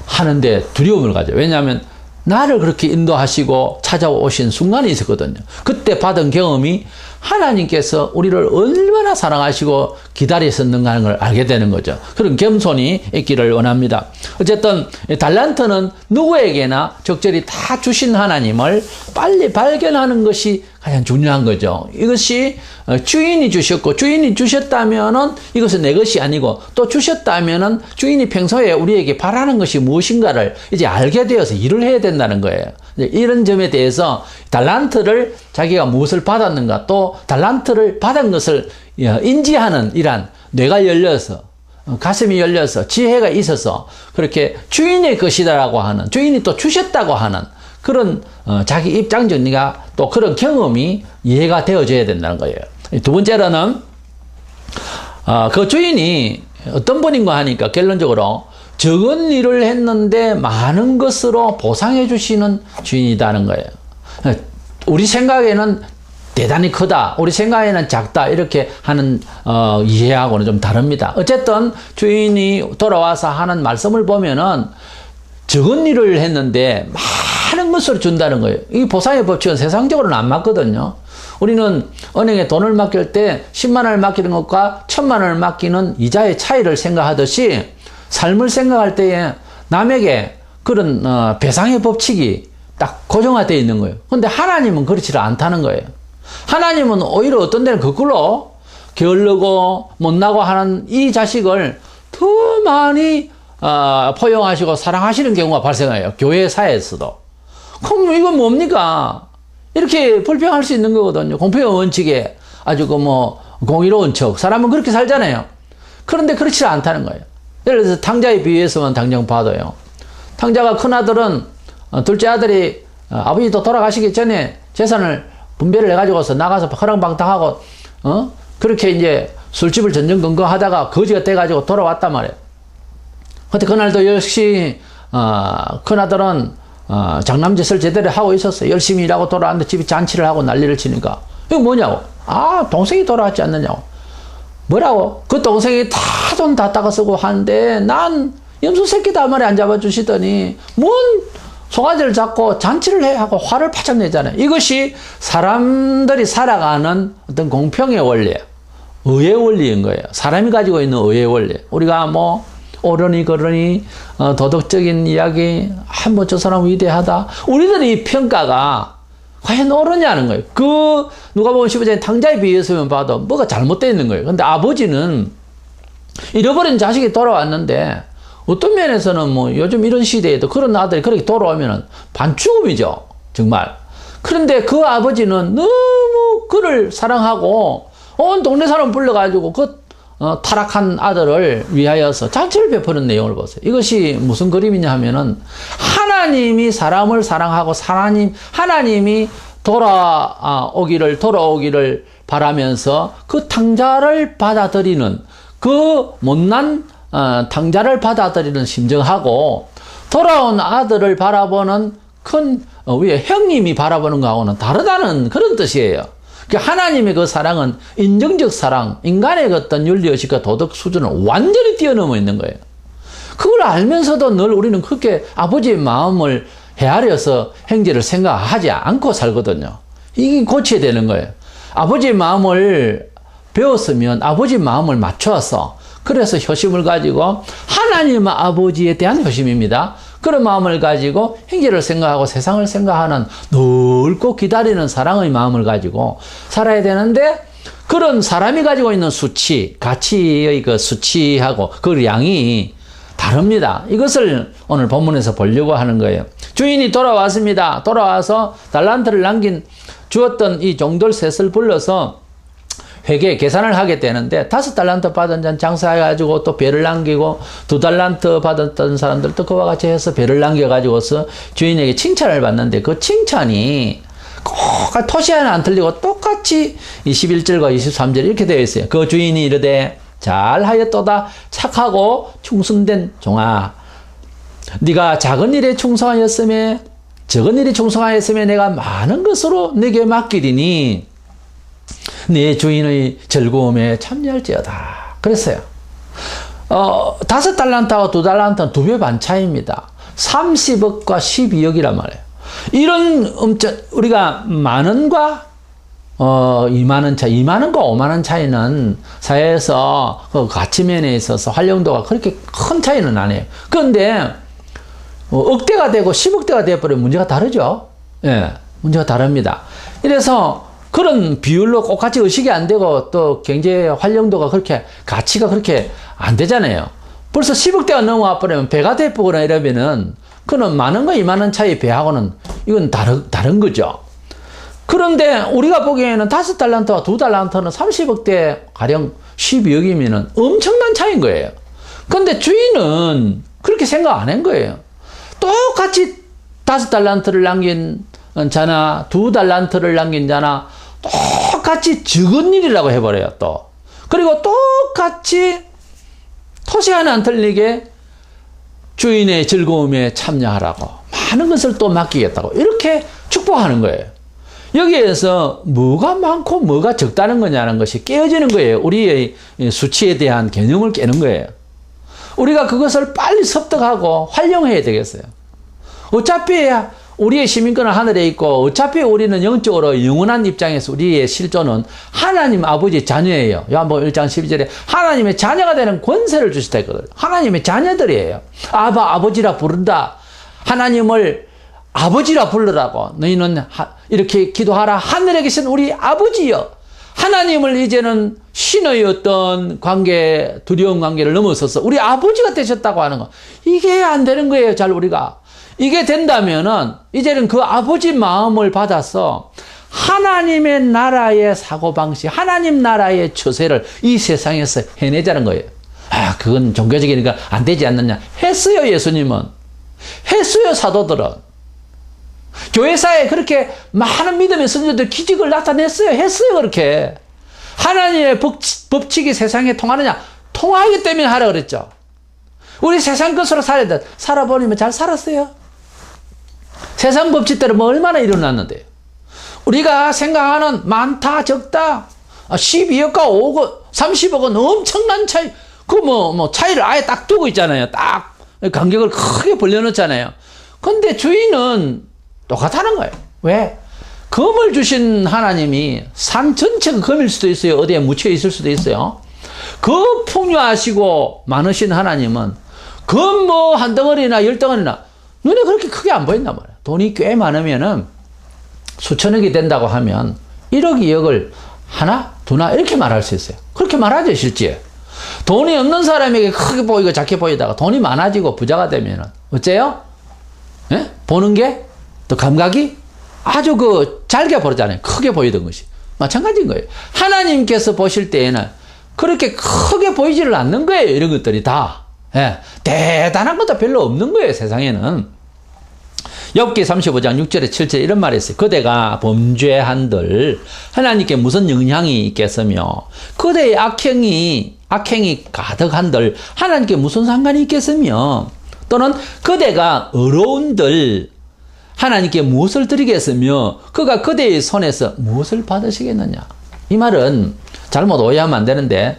하는데 두려움을 가져요. 왜냐하면 나를 그렇게 인도하시고 찾아오신 순간이 있었거든요. 그때 받은 경험이 하나님께서 우리를 얼마나 사랑하시고 기다리셨는가 하는 걸 알게 되는 거죠. 그런 겸손이 있기를 원합니다. 어쨌든 달란트는 누구에게나 적절히 다 주신 하나님을 빨리 발견하는 것이 가장 중요한 거죠. 이것이 주인이 주셨고, 주인이 주셨다면은 이것은 내 것이 아니고, 또 주셨다면은 주인이 평소에 우리에게 바라는 것이 무엇인가를 이제 알게 되어서 일을 해야 된다는 거예요. 이런 점에 대해서 달란트를 자기가 무엇을 받았는가, 또 달란트를 받은 것을 인지하는 이란 뇌가 열려서, 가슴이 열려서, 지혜가 있어서 그렇게 주인의 것이다라고 하는, 주인이 또 주셨다고 하는 그런 자기 입장 정리가, 또 그런 경험이 이해가 되어져야 된다는 거예요. 두 번째로는 그 주인이 어떤 분인가 하니까 결론적으로 적은 일을 했는데 많은 것으로 보상해 주시는 주인이라는 거예요. 우리 생각에는 대단히 크다, 우리 생각에는 작다, 이렇게 하는 이해하고는 좀 다릅니다. 어쨌든 주인이 돌아와서 하는 말씀을 보면은 적은 일을 했는데 많은 것을 준다는 거예요. 이 보상의 법칙은 세상적으로는 안 맞거든요. 우리는 은행에 돈을 맡길 때 10만 원을 맡기는 것과 1000만 원을 맡기는 이자의 차이를 생각하듯이 삶을 생각할 때에 남에게 그런 배상의 법칙이 딱 고정화되어 있는 거예요. 근데 하나님은 그렇지 않다는 거예요. 하나님은 오히려 어떤 데는 거꾸로 게을르고 못나고 하는 이 자식을 더 많이 포용하시고 사랑하시는 경우가 발생해요. 교회사에서도. 그럼 이건 뭡니까? 이렇게 불평할 수 있는 거거든요. 공평의 원칙에 아주 공의로운 척. 사람은 그렇게 살잖아요. 그런데 그렇지 않다는 거예요. 예를 들어서 탕자에 비유해서만 당장 봐도요. 탕자가 큰아들은 둘째 아들이 아버지도 돌아가시기 전에 재산을 분배를 해가지고서 나가서 허랑방탕하고 그렇게 이제 술집을 전전긍긍하다가 거지가 돼가지고 돌아왔단 말이에요. 근데 그날도 역시 큰아들은 장남짓을 제대로 하고 있었어요. 열심히 일하고 돌아왔는데 집에 잔치를 하고 난리를 치니까 이거 뭐냐고. 동생이 돌아왔지 않느냐고. 뭐라고? 그 동생이 다 돈 다 닦아 쓰고 하는데 난 염소 새끼도 한 마리 안 잡아주시더니 뭔 송아지를 잡고 잔치를 해 하고 화를 파짝 내잖아요. 이것이 사람들이 살아가는 어떤 공평의 원리예요. 의의 원리인 거예요. 사람이 가지고 있는 의의 원리. 우리가 옳으니 그러니 도덕적인 이야기, 저 사람 위대하다. 우리들의 이 평가가 과연 옳으냐는 거예요. 누가 보면 15장에 탕자에 비해서만 봐도 뭐가 잘못되어 있는 거예요. 근데 아버지는 잃어버린 자식이 돌아왔는데 어떤 면에서는 요즘 이런 시대에도 그런 아들이 그렇게 돌아오면 반죽음이죠. 정말. 그런데 그 아버지는 너무 그를 사랑하고 온 동네 사람 불러가지고 타락한 아들을 위하여서 잔치를 베푸는 내용을 보세요. 이것이 무슨 그림이냐 하면은 하나님이 사람을 사랑하고 하나님이 돌아오기를 바라면서 그 탕자를 받아들이는 그 못난 탕자를 받아들이는 심정하고 돌아온 아들을 바라보는 위에 형님이 바라보는 거하고는 다르다는 그런 뜻이에요. 하나님의 그 사랑은 인정적 사랑, 인간의 어떤 윤리의식과 도덕 수준을 완전히 뛰어넘어 있는 거예요. 그걸 알면서도 늘 우리는 그렇게 아버지의 마음을 헤아려서 형제를 생각하지 않고 살거든요. 이게 고쳐야 되는 거예요. 아버지의 마음을 배웠으면 아버지 마음을 맞춰서, 그래서 효심을 가지고 하나님 아버지에 대한 효심입니다. 그런 마음을 가지고 형제를 생각하고 세상을 생각하는 넓고 기다리는 사랑의 마음을 가지고 살아야 되는데, 그런 사람이 가지고 있는 수치, 가치의 그 수치하고 그 양이 다릅니다. 이것을 오늘 본문에서 보려고 하는 거예요. 주인이 돌아왔습니다. 돌아와서 달란트를 주었던 이 종들 셋을 불러서 회계 계산을 하게 되는데, 5달란트 받은 자는 장사해가지고 또 배를 남기고, 2달란트 받았던 사람들도 그와 같이 해서 배를 남겨가지고서 주인에게 칭찬을 받는데, 그 칭찬이 꼭 토시 하나 안 틀리고 똑같이 21절과 23절 이렇게 되어 있어요. 그 주인이 이르되 잘하였도다 착하고 충성된 종아, 네가 작은 일에 충성하였으며 적은 일에 충성하였으며 내가 많은 것으로 네게 맡기리니 내 주인의 즐거움에 참여할지어다. 그랬어요. 5달란트하고 2달란트는 2배 반 차이입니다. 30억과 12억이란 말이에요. 이런 우리가 만원과 2만 원 차이, 2만 원과 5만 원 차이는 사회에서 그 가치면에 있어서 활용도가 그렇게 큰 차이는 아니에요. 그런데 억대가 되고 10억대가 되어버리면 문제가 다르죠. 예, 문제가 다릅니다. 이래서 그런 비율로 똑같이 의식이 안 되고 또 경제 활용도가 그렇게 가치가 그렇게 안 되잖아요. 벌써 10억대가 넘어와 버리면 배가 되거나 이러면은 그는 만 원과 2만 원 차이 배하고는 이건 다른 거죠. 그런데 우리가 보기에는 5달란트와 2달란트는 30억대 가령 12억이면은 엄청난 차이인 거예요. 그런데 주인은 그렇게 생각 안 한 거예요. 똑같이 5달란트를 남긴 자나 2달란트를 남긴 자나 똑같이 적은 일이라고 해버려요. 또 그리고 똑같이 토시 하나 안 틀리게 주인의 즐거움에 참여하라고 많은 것을 또 맡기겠다고 이렇게 축복하는 거예요. 여기에서 뭐가 많고 뭐가 적다는 거냐는 것이 깨어지는 거예요. 우리의 수치에 대한 개념을 깨는 거예요. 우리가 그것을 빨리 습득하고 활용해야 되겠어요. 어차피 우리의 시민권은 하늘에 있고 어차피 우리는 영적으로 영원한 입장에서 우리의 실존은 하나님 아버지 자녀예요. 요한복음 1장 12절에 하나님의 자녀가 되는 권세를 주시다 했거든요. 하나님의 자녀들이에요. 아버지라 부른다. 하나님을 아버지라 부르라고. 너희는 이렇게 기도하라. 하늘에 계신 우리 아버지여. 하나님을 이제는 신의 어떤 관계, 두려운 관계를 넘어서서 우리 아버지가 되셨다고 하는 거. 이게 안 되는 거예요. 잘 우리가. 이게 된다면은 이제는 그 아버지 마음을 받아서 하나님의 나라의 사고방식, 하나님 나라의 처세를 이 세상에서 해내자는 거예요. 아, 그건 종교적이니까 안 되지 않느냐. 했어요, 예수님은. 했어요, 사도들은. 교회사에 그렇게 많은 믿음의 선조들 기적을 나타냈어요. 했어요, 그렇게. 하나님의 법칙이 세상에 통하느냐? 통하기 때문에 하라 그랬죠. 우리 세상 것으로 살아야 돼. 살아보니면 잘 살았어요. 세상 법칙대로 뭐 얼마나 일어났는데. 우리가 생각하는 많다, 적다, 12억과 5억, 30억은 엄청난 차이, 차이를 아예 딱 두고 있잖아요. 딱 간격을 크게 벌려놓잖아요. 근데 주인은 똑같다는 거예요. 왜? 검을 주신 하나님이 산 전체가 검일 수도 있어요. 어디에 묻혀 있을 수도 있어요. 그 풍요하시고 많으신 하나님은 검 한 덩어리나 10덩어리나 눈에 그렇게 크게 안 보인단 말이에요. 돈이 꽤 많으면은 수천억이 된다고 하면 1억, 2억을 하나, 두나 이렇게 말할 수 있어요. 그렇게 말하죠, 실제. 돈이 없는 사람에게 크게 보이고 작게 보이다가 돈이 많아지고 부자가 되면은 어째요? 예? 보는 게 또 감각이 아주 잘게 보잖아요. 크게 보이던 것이. 마찬가지인 거예요. 하나님께서 보실 때에는 그렇게 크게 보이지를 않는 거예요. 이런 것들이 다. 예. 대단한 것도 별로 없는 거예요, 세상에는. 욥기 35장 6절에 7절에 이런 말이 있어요. 그대가 범죄한들 하나님께 무슨 영향이 있겠으며 그대의 악행이 가득한들 하나님께 무슨 상관이 있겠으며 또는 그대가 의로운들 하나님께 무엇을 드리겠으며 그가 그대의 손에서 무엇을 받으시겠느냐. 이 말은 잘못 오해하면 안 되는데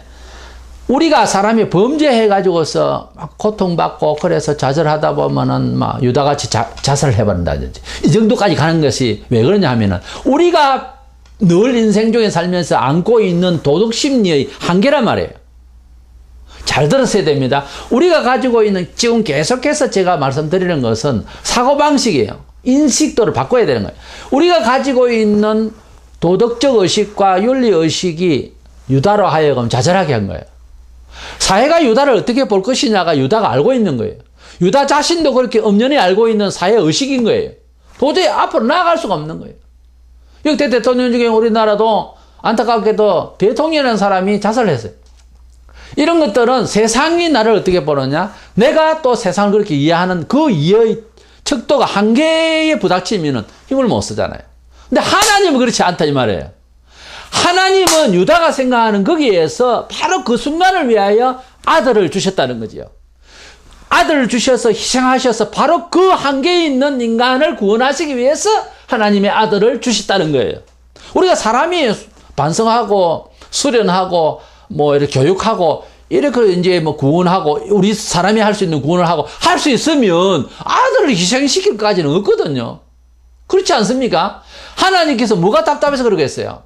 우리가 사람이 범죄해가지고서 막 고통받고 그래서 좌절하다 보면은 막 유다같이 자살을 해버린다든지 이 정도까지 가는 것이 왜 그러냐 하면은 우리가 늘 인생 중에 살면서 안고 있는 도덕 심리의 한계란 말이에요. 잘 들으셔야 됩니다. 우리가 가지고 있는 지금 계속해서 제가 말씀드리는 것은 사고방식이에요. 인식도를 바꿔야 되는 거예요. 우리가 가지고 있는 도덕적 의식과 윤리의식이 유다로 하여금 좌절하게 한 거예요. 사회가 유다를 어떻게 볼 것이냐가 유다가 알고 있는 거예요. 유다 자신도 그렇게 엄연히 알고 있는 사회의식인 거예요. 도저히 앞으로 나아갈 수가 없는 거예요. 역대 대통령 중에 우리나라도 안타깝게도 대통령이라는 사람이 자살을 했어요. 이런 것들은 세상이 나를 어떻게 보느냐, 내가 또 세상을 그렇게 이해하는 그 이해의 척도가 한계에 부닥치면 힘을 못 쓰잖아요. 근데 하나님은 그렇지 않다 이 말이에요. 하나님은 유다가 생각하는 거기에서 바로 그 순간을 위하여 아들을 주셨다는 거지요. 아들을 주셔서 희생하셔서 바로 그 한계에 있는 인간을 구원하시기 위해서 하나님의 아들을 주셨다는 거예요. 우리가 사람이 반성하고 수련하고 이렇게 교육하고 이렇게 이제 구원하고 우리 사람이 할 수 있는 구원을 하고 할 수 있으면 아들을 희생시킬 것까지는 없거든요. 그렇지 않습니까? 하나님께서 뭐가 답답해서 그러겠어요?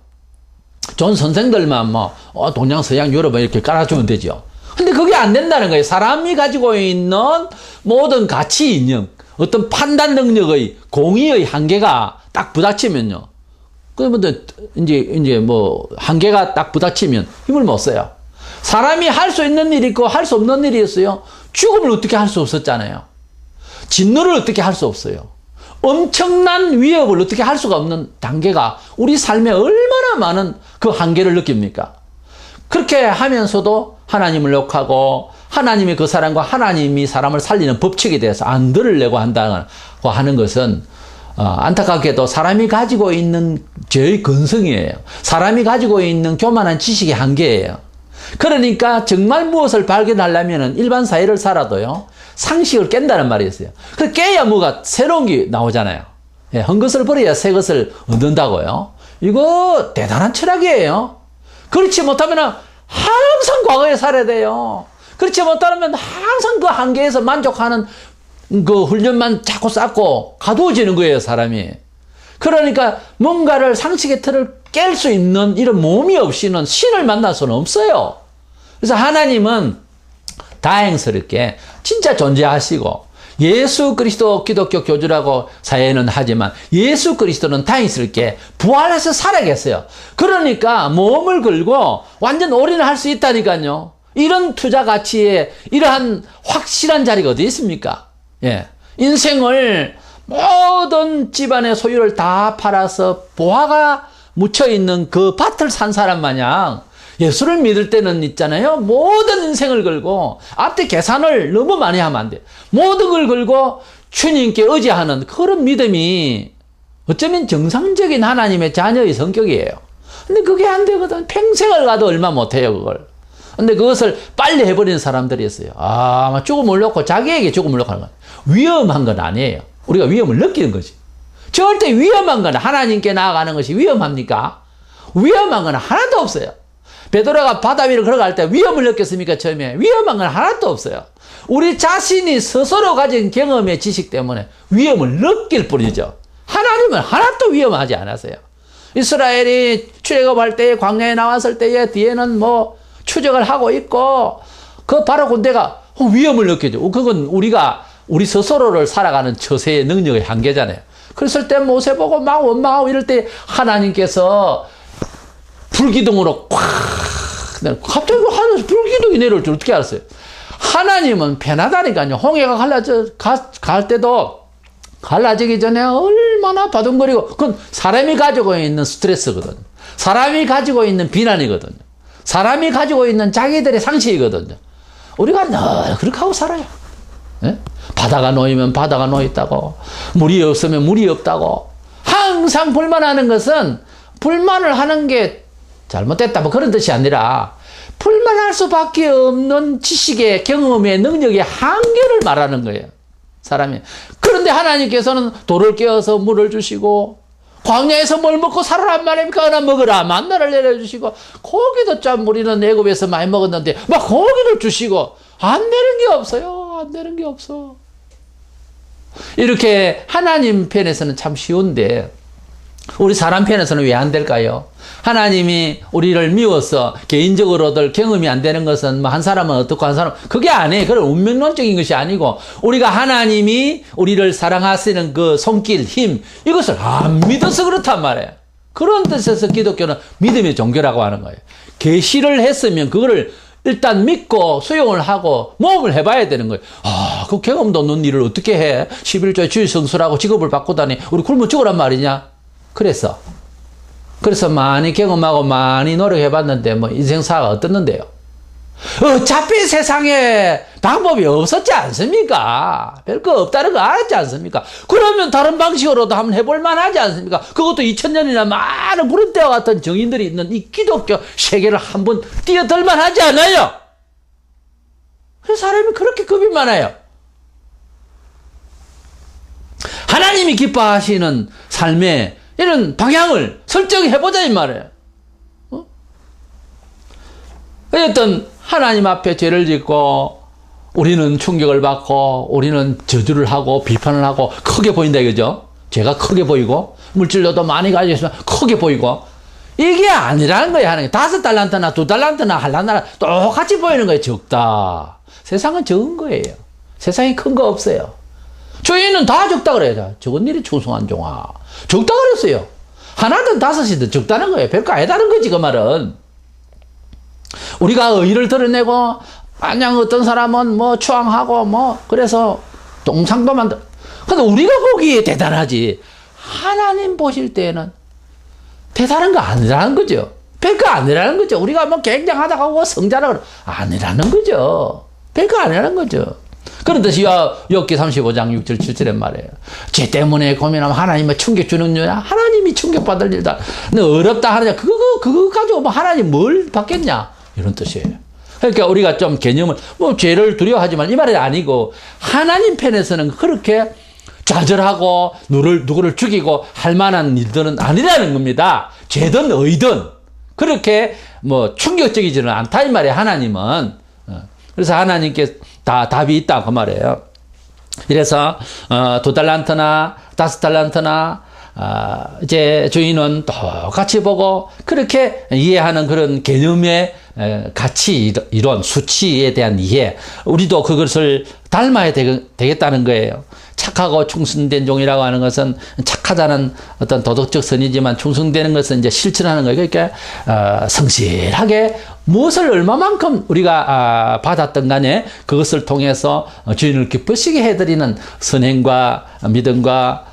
좋은 선생들만 뭐, 동양, 서양, 유럽 이렇게 깔아주면 되죠. 근데 그게 안 된다는 거예요. 사람이 가지고 있는 모든 가치 인형, 어떤 판단 능력의 공의의 한계가 딱 부닥치면요. 그러면 이제 뭐, 한계가 딱 부닥치면 힘을 못 써요. 사람이 할 수 있는 일이 있고 할 수 없는 일이 있어요. 죽음을 어떻게 할 수 없었잖아요. 진노를 어떻게 할 수 없어요. 엄청난 위협을 어떻게 할 수가 없는 단계가 우리 삶에 얼마나 많은 그 한계를 느낍니까? 그렇게 하면서도 하나님을 욕하고 하나님이 그 사람과 하나님이 사람을 살리는 법칙에 대해서 안 들으려고 한다고 하는 것은 안타깝게도 사람이 가지고 있는 죄의 근성이에요. 사람이 가지고 있는 교만한 지식의 한계예요. 그러니까 정말 무엇을 발견하려면 일반 사회를 살아도요, 상식을 깬다는 말이 있어요. 그 깨야 뭐가 새로운 게 나오잖아요. 예, 한 것을 버려야 새 것을 얻는다고요. 이거 대단한 철학이에요. 그렇지 못하면 항상 과거에 살아야 돼요. 그렇지 못하면 항상 그 한계에서 만족하는 그 훈련만 자꾸 쌓고 가두어지는 거예요, 사람이. 그러니까 뭔가를 상식의 틀을 깰 수 있는 이런 몸이 없이는 신을 만날 수는 없어요. 그래서 하나님은 다행스럽게 진짜 존재하시고 예수 그리스도 기독교 교주라고 사회는 하지만 예수 그리스도는 다행스럽게 부활해서 살아계세요. 그러니까 몸을 걸고 완전 올인할 수 있다니까요. 이런 투자 가치에 이러한 확실한 자리가 어디 있습니까? 예. 인생을 모든 집안의 소유를 다 팔아서 보화가 묻혀있는 그 밭을 산 사람 마냥 예수를 믿을 때는 있잖아요. 모든 인생을 걸고 앞뒤 계산을 너무 많이 하면 안 돼요. 모든 걸 걸고 주님께 의지하는 그런 믿음이 어쩌면 정상적인 하나님의 자녀의 성격이에요. 근데 그게 안 되거든. 평생을 가도 얼마 못해요, 그걸. 근데 그것을 빨리 해버리는 사람들이 있어요. 아마 죽음을 놓고 자기에게 죽음을 놓고 하는 건 위험한 건 아니에요. 우리가 위험을 느끼는 거지. 절대 위험한 건 하나님께 나아가는 것이 위험합니까? 위험한 건 하나도 없어요. 베드로가 바다 위를 걸어갈 때 위험을 느꼈습니까? 처음에 위험한 건 하나도 없어요. 우리 자신이 스스로 가진 경험의 지식 때문에 위험을 느낄 뿐이죠. 하나님은 하나도 위험하지 않았어요. 이스라엘이 출애굽할 때 광야에 나왔을 때에 뒤에는 뭐 추적을 하고 있고 그 바로 군대가 위험을 느끼죠. 그건 우리 스스로를 살아가는 처세의 능력의 한계잖아요. 그랬을 때 모세 보고 막 원망하고 이럴 때 하나님께서 불기둥으로 갑자기 하늘에서 불기둥이 내려올 줄 어떻게 알았어요? 하나님은 편하다니까요. 홍해가 갈 때도 갈라지기 전에 얼마나 바둥거리고, 그건 사람이 가지고 있는 스트레스거든요. 사람이 가지고 있는 비난이거든요. 사람이 가지고 있는 자기들의 상식이거든요. 우리가 늘 그렇게 하고 살아요. 예? 바다가 놓이면 바다가 놓였다고, 물이 없으면 물이 없다고. 항상 불만하는 것은 불만을 하는 게 잘못됐다 뭐 그런 뜻이 아니라 불만할 수밖에 없는 지식의 경험의 능력의 한계를 말하는 거예요, 사람이. 그런데 하나님께서는 돌을 깨어서 물을 주시고 광야에서 뭘 먹고 살아란 말입니까? 하나 먹으라 만나를 내려주시고 고기도 참 우리는 애굽에서 많이 먹었는데 막 고기를 주시고 안 되는 게 없어요. 안 되는 게 없어. 이렇게 하나님 편에서는 참 쉬운데 우리 사람 편에서는 왜 안 될까요? 하나님이 우리를 미워서 개인적으로들 경험이 안 되는 것은 뭐 한 사람은 어떻고 한 사람은 그게 아니에요. 그런 운명론적인 것이 아니고 우리가 하나님이 우리를 사랑하시는 그 손길, 힘 이것을 안 믿어서 그렇단 말이에요. 그런 뜻에서 기독교는 믿음의 종교라고 하는 거예요. 계시를 했으면 그거를 일단 믿고 수용을 하고 모험을 해봐야 되는 거예요. 그 경험도 없는 일을 어떻게 해? 11조에 주일성수라고 직업을 바꾸다니 우리 굶어 죽으란 말이냐? 그래서 많이 경험하고 많이 노력해봤는데 뭐 인생사가 어떻는데요? 어차피 세상에 방법이 없었지 않습니까? 별거 없다는 거 알았지 않습니까? 그러면 다른 방식으로도 한번 해볼만 하지 않습니까? 그것도 2000년이나 많은 구름대와 같은 정인들이 있는 이 기독교 세계를 한번 뛰어들만 하지 않아요? 그래서 사람이 그렇게 겁이 많아요. 하나님이 기뻐하시는 삶에 이런 방향을 설정해보자 이 말이에요. 어쨌든 하나님 앞에 죄를 짓고 우리는 충격을 받고 우리는 저주를 하고 비판을 하고 크게 보인다 이거죠. 죄가 크게 보이고 물질로도 많이 가지고 있으면 크게 보이고 이게 아니라는 거예요. 하는 게 5달란트나 2달란트나 하려나 똑같이 보이는 거예요. 적다. 세상은 적은 거예요. 세상에 큰 거 없어요. 주인은 다 적다 그래요. 적은 일이 충성한 종아. 적다 그랬어요. 하나든 5이든 적다는 거예요. 별거 아니다는 거지, 그 말은. 우리가 의의를 드러내고, 마냥 어떤 사람은 뭐 추앙하고, 뭐, 그래서 동상도 만들. 근데 우리가 보기에 대단하지. 하나님 보실 때에는 대단한 거 아니라는 거죠. 별거 아니라는 거죠. 우리가 뭐 굉장하다고 성자라고 아니라는 거죠. 별거 아니라는 거죠. 그런 뜻이 욥기 35장 6절 7절에 말이에요. 죄 때문에 고민하면 하나님은 충격 주는 여야. 하나님이 충격받을 일다. 너 어렵다 하느냐. 그거 가지고 뭐 하나님 뭘 받겠냐. 이런 뜻이에요. 그러니까 우리가 좀 개념을 뭐 죄를 두려워하지만 이 말이 아니고 하나님 편에서는 그렇게 좌절하고 누구를 죽이고 할 만한 일들은 아니라는 겁니다. 죄든 의든 그렇게 뭐 충격적이지는 않다 이 말이에요. 하나님은. 그래서 하나님께 다 답이 있다 그 말이에요. 이래서 2달란트나 5달란트나 이제 주인은 똑같이 보고 그렇게 이해하는 그런 개념의 가치 이론 수치에 대한 이해 우리도 그것을 닮아야 되겠다는 거예요. 착하고 충성된 종이라고 하는 것은 착하다는 어떤 도덕적 선이지만 충성되는 것은 이제 실천하는 거예요. 그러니까 성실하게 무엇을 얼마만큼 우리가 받았던 간에 그것을 통해서 주인을 기쁘시게 해드리는 선행과 믿음과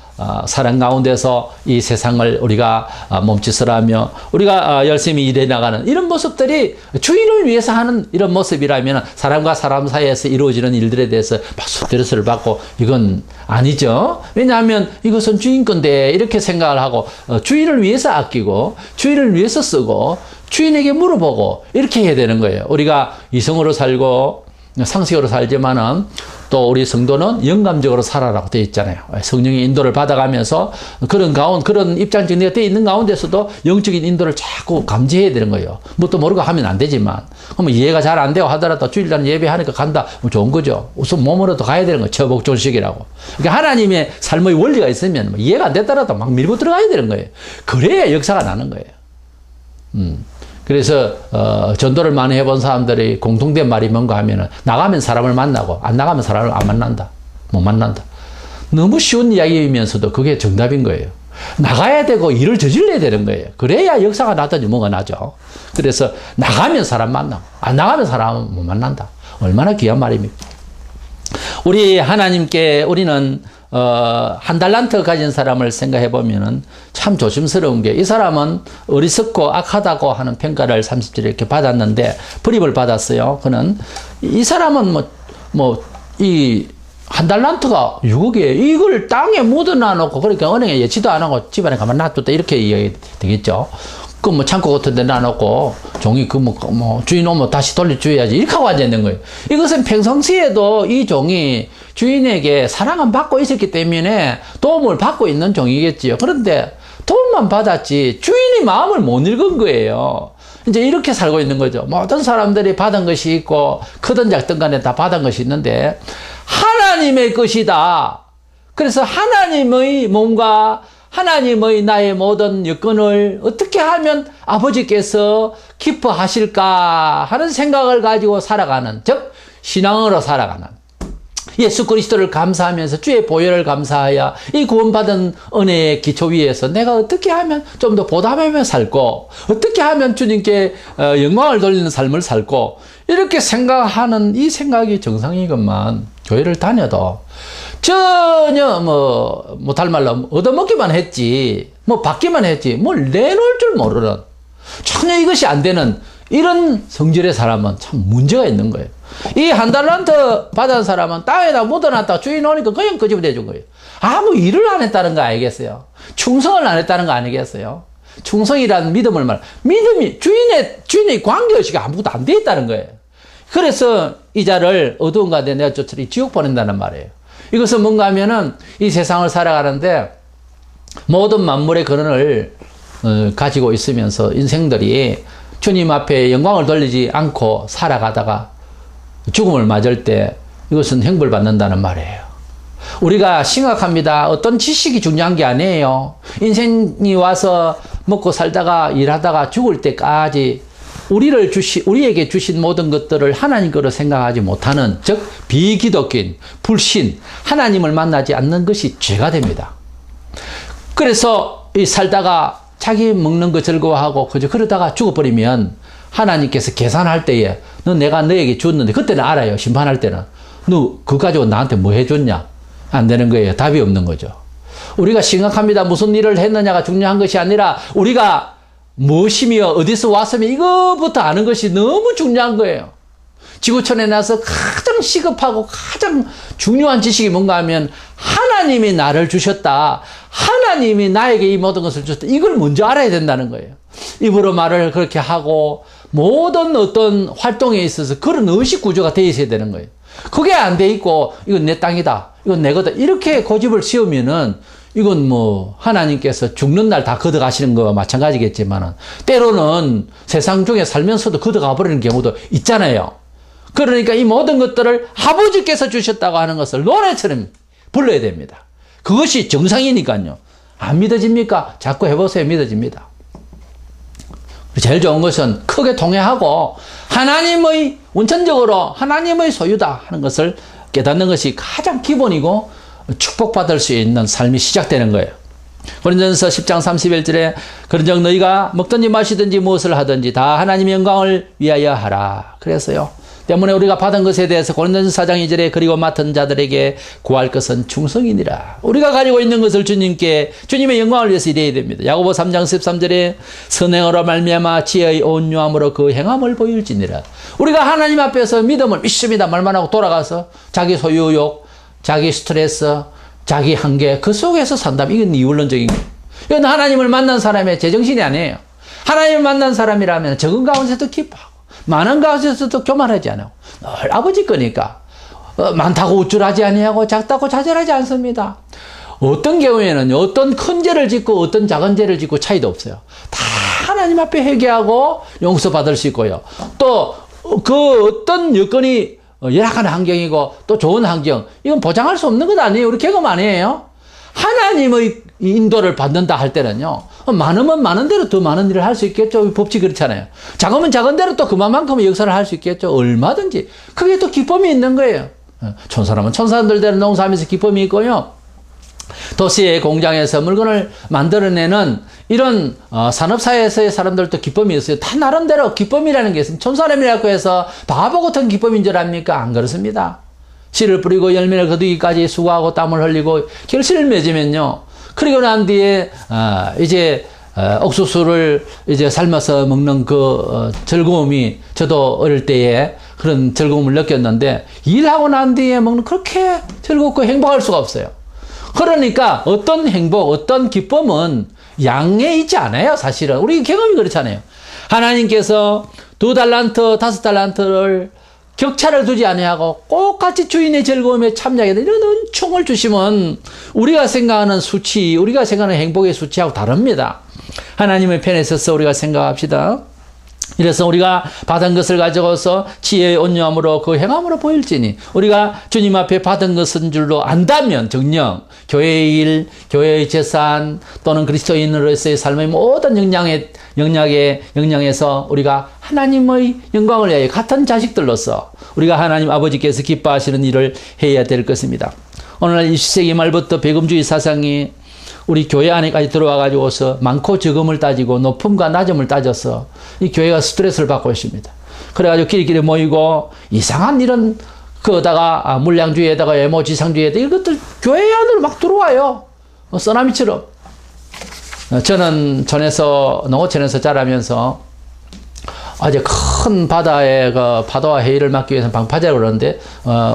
사랑 가운데서 이 세상을 우리가 몸짓을하며 우리가 열심히 일해 나가는 이런 모습들이 주인을 위해서 하는 이런 모습이라면 사람과 사람 사이에서 이루어지는 일들에 대해서 막 스트레스를 받고 이건 아니죠. 왜냐하면 이것은 주인 건데 이렇게 생각을 하고 주인을 위해서 아끼고 주인을 위해서 쓰고 주인에게 물어보고 이렇게 해야 되는 거예요. 우리가 이성으로 살고 상식으로 살지만은 또 우리 성도는 영감적으로 살아라고 되어 있잖아요. 성령의 인도를 받아가면서 그런 입장적 내가 되어 있는 가운데서도 영적인 인도를 자꾸 감지해야 되는 거예요. 뭐 또 모르고 하면 안 되지만. 그러면 이해가 잘 안 되고 하더라도 주일날 예배하니까 간다. 뭐 좋은 거죠. 우선 몸으로도 가야 되는 거예요. 처복존식이라고. 그러니까 하나님의 삶의 원리가 있으면 이해가 안 됐더라도 막 밀고 들어가야 되는 거예요. 그래야 역사가 나는 거예요. 그래서 전도를 많이 해본 사람들이 공통된 말이 뭔가 하면은 나가면 사람을 만나고 안 나가면 사람을 안 만난다. 못 만난다. 너무 쉬운 이야기이면서도 그게 정답인 거예요. 나가야 되고 일을 저질러야 되는 거예요. 그래야 역사가 나든지 뭐가 나죠. 그래서 나가면 사람 만나고 안 나가면 사람은 못 만난다. 얼마나 귀한 말입니까? 우리 하나님께 우리는 1달란트 가진 사람을 생각해 보면은 참 조심스러운 게 이 사람은 어리석고 악하다고 하는 평가를 30절에 이렇게 받았는데 불입을 받았어요. 그는 이 사람은 이 1달란트가 6억이에요. 이걸 땅에 묻어놔 놓고 그러니까 은행에 예치도 안 하고 집안에 가만 놔뒀다 이렇게 이야기 되겠죠. 그 창고 같은 데 놔놓고 종이 주인 오면 다시 돌려줘야지 이렇게 하고 앉아있는 거예요. 이것은 평상시에도 이 종이 주인에게 사랑은 받고 있었기 때문에 도움을 받고 있는 종이겠지요. 그런데 도움만 받았지 주인이 마음을 못 읽은 거예요. 이제 이렇게 살고 있는 거죠. 모든 사람들이 받은 것이 있고 크든 작든 간에 다 받은 것이 있는데 하나님의 것이다. 그래서 하나님의 몸과 하나님의 나의 모든 여건을 어떻게 하면 아버지께서 기뻐하실까 하는 생각을 가지고 살아가는, 즉 신앙으로 살아가는, 예수 그리스도를 감사하면서 주의 보혈을 감사하여 이 구원받은 은혜의 기초 위에서 내가 어떻게 하면 좀 더 보답하며 살고 어떻게 하면 주님께 영광을 돌리는 삶을 살고 이렇게 생각하는 이 생각이 정상이건만 교회를 다녀도 전혀 못할 말로 얻어먹기만 했지 받기만 했지 뭘 내놓을 줄 모르는 전혀 이것이 안 되는 이런 성질의 사람은 참 문제가 있는 거예요. 이 1달란트 받은 사람은 땅에다 묻어놨다 주인 오니까 그냥 끄집어내준 거예요. 아무 일을 안 했다는 거 아니겠어요? 충성을 안 했다는 거 아니겠어요? 충성이라는 믿음을 믿음이 주인의 관계의식이 아무것도 안 돼 있다는 거예요. 그래서 이 자를 어두운 가운데 내가 쫓으리 지옥 보낸다는 말이에요. 이것은 뭔가 하면은 이 세상을 살아가는데 모든 만물의 근원을 가지고 있으면서 인생들이 주님 앞에 영광을 돌리지 않고 살아가다가 죽음을 맞을 때 이것은 형벌 받는다는 말이에요. 우리가 심각합니다. 어떤 지식이 중요한 게 아니에요. 인생이 와서 먹고 살다가 일하다가 죽을 때까지 우리에게 주신 모든 것들을 하나님 거로 생각하지 못하는, 즉 비기독교인, 불신, 하나님을 만나지 않는 것이 죄가 됩니다. 그래서 이 살다가 자기 먹는 거 즐거워하고 그저 그러다가 죽어버리면 하나님께서 계산할 때에 내가 너에게 줬는데, 그때는 알아요. 심판할 때는 너 그거 가지고 나한테 뭐 해줬냐? 안 되는 거예요. 답이 없는 거죠. 우리가 심각합니다. 무슨 일을 했느냐가 중요한 것이 아니라 우리가 무엇이며 어디서 왔으며 이거부터 아는 것이 너무 중요한 거예요. 지구촌에 나서 가장 시급하고 가장 중요한 지식이 뭔가 하면 하나님이 나를 주셨다, 하나님이 나에게 이 모든 것을 주셨다, 이걸 먼저 알아야 된다는 거예요. 입으로 말을 그렇게 하고 모든 어떤 활동에 있어서 그런 의식 구조가 되어 있어야 되는 거예요. 그게 안 돼 있고 이건 내 땅이다, 이건 내 거다, 이렇게 고집을 씌우면은 이건 뭐 하나님께서 죽는 날 다 걷어가시는 거와 마찬가지겠지만 때로는 세상 중에 살면서도 걷어가 버리는 경우도 있잖아요. 그러니까 이 모든 것들을 아버지께서 주셨다고 하는 것을 노래처럼 불러야 됩니다. 그것이 정상이니까요. 안 믿어집니까? 자꾸 해보세요. 믿어집니다. 제일 좋은 것은 크게 통회하고 하나님의, 원천적으로 하나님의 소유다 하는 것을 깨닫는 것이 가장 기본이고 축복받을 수 있는 삶이 시작되는 거예요. 고린도전서 10장 31절에 그런즉 너희가 먹든지 마시든지 무엇을 하든지 다 하나님의 영광을 위하여 하라. 그래서요. 때문에 우리가 받은 것에 대해서 고린도전서 4장 2절에 그리고 맡은 자들에게 구할 것은 충성이니라. 우리가 가지고 있는 것을 주님께, 주님의 영광을 위해서 일해야 됩니다. 야고보 3장 13절에 선행으로 말미암아 지혜의 온유함으로 그 행함을 보일지니라. 우리가 하나님 앞에서 믿음을 믿습니다 말만 하고 돌아가서 자기 소유욕, 자기 스트레스, 자기 한계, 그 속에서 산다면 이건 이원론적인 거예요. 이건 하나님을 만난 사람의 제정신이 아니에요. 하나님을 만난 사람이라면 적은 가운데서도 기뻐하고 많은 가운데서도 교만하지 않아요. 늘 아버지 거니까 많다고 우쭐하지 아니하고 작다고 좌절하지 않습니다. 어떤 경우에는 어떤 큰 죄를 짓고 어떤 작은 죄를 짓고 차이도 없어요. 다 하나님 앞에 회개하고 용서받을 수 있고요. 또 그 어떤 여건이 열악한 환경이고 또 좋은 환경, 이건 보장할 수 없는 것 아니에요. 우리 경험 아니에요. 하나님의 인도를 받는다 할 때는요, 많으면 많은 대로 더 많은 일을 할 수 있겠죠. 법칙 그렇잖아요. 작으면 작은 대로 또 그만큼의 역사를 할 수 있겠죠. 얼마든지. 그게 또 기쁨이 있는 거예요. 천사라면 천사들대로 농사하면서 기쁨이 있고요. 도시의 공장에서 물건을 만들어내는 이런 산업사회에서의 사람들도 기쁨이 있어요. 다 나름대로 기쁨이라는 게 있습니다. 천사람이라고 해서 바보 같은 기쁨인 줄 압니까? 안 그렇습니다. 씨를 뿌리고 열매를 거두기까지 수고하고 땀을 흘리고 결실을 맺으면요, 그리고 난 뒤에 이제 옥수수를 이제 삶아서 먹는 그 즐거움이, 저도 어릴 때에 그런 즐거움을 느꼈는데 일하고 난 뒤에 먹는 그렇게 즐겁고 행복할 수가 없어요. 그러니까 어떤 행복, 어떤 기쁨은 양에 있지 않아요. 사실은 우리 경험이 그렇잖아요. 하나님께서 2달란트, 5달란트를 격차를 두지 아니하고 똑같이 주인의 즐거움에 참여하게 되는 이런 은총을 주시면 우리가 생각하는 수치, 우리가 생각하는 행복의 수치하고 다릅니다. 하나님의 편에 서서 우리가 생각합시다. 이래서 우리가 받은 것을 가져가서 지혜의 온유함으로 그 행함으로 보일지니, 우리가 주님 앞에 받은 것인 줄로 안다면 정녕 교회의 일, 교회의 재산 또는 그리스도인으로서의 삶의 모든 역량에서 우리가 하나님의 영광을 위하여 같은 자식들로서 우리가 하나님 아버지께서 기뻐하시는 일을 해야 될 것입니다. 오늘날 20세기 말부터 배금주의 사상이 우리 교회 안에까지 들어와 가지고서 많고 적음을 따지고 높음과 낮음을 따져서 이 교회가 스트레스를 받고 있습니다. 그래가지고 끼리끼리 모이고 이상한 이런 그다가 물량주의에다가 외모지상주의에다가 이것들 교회 안으로 막 들어와요. 쓰나미처럼. 저는 농어촌에서 자라면서 아주 큰 바다에 그 파도와 해일을 막기 위해서 방파제라고 그러는데,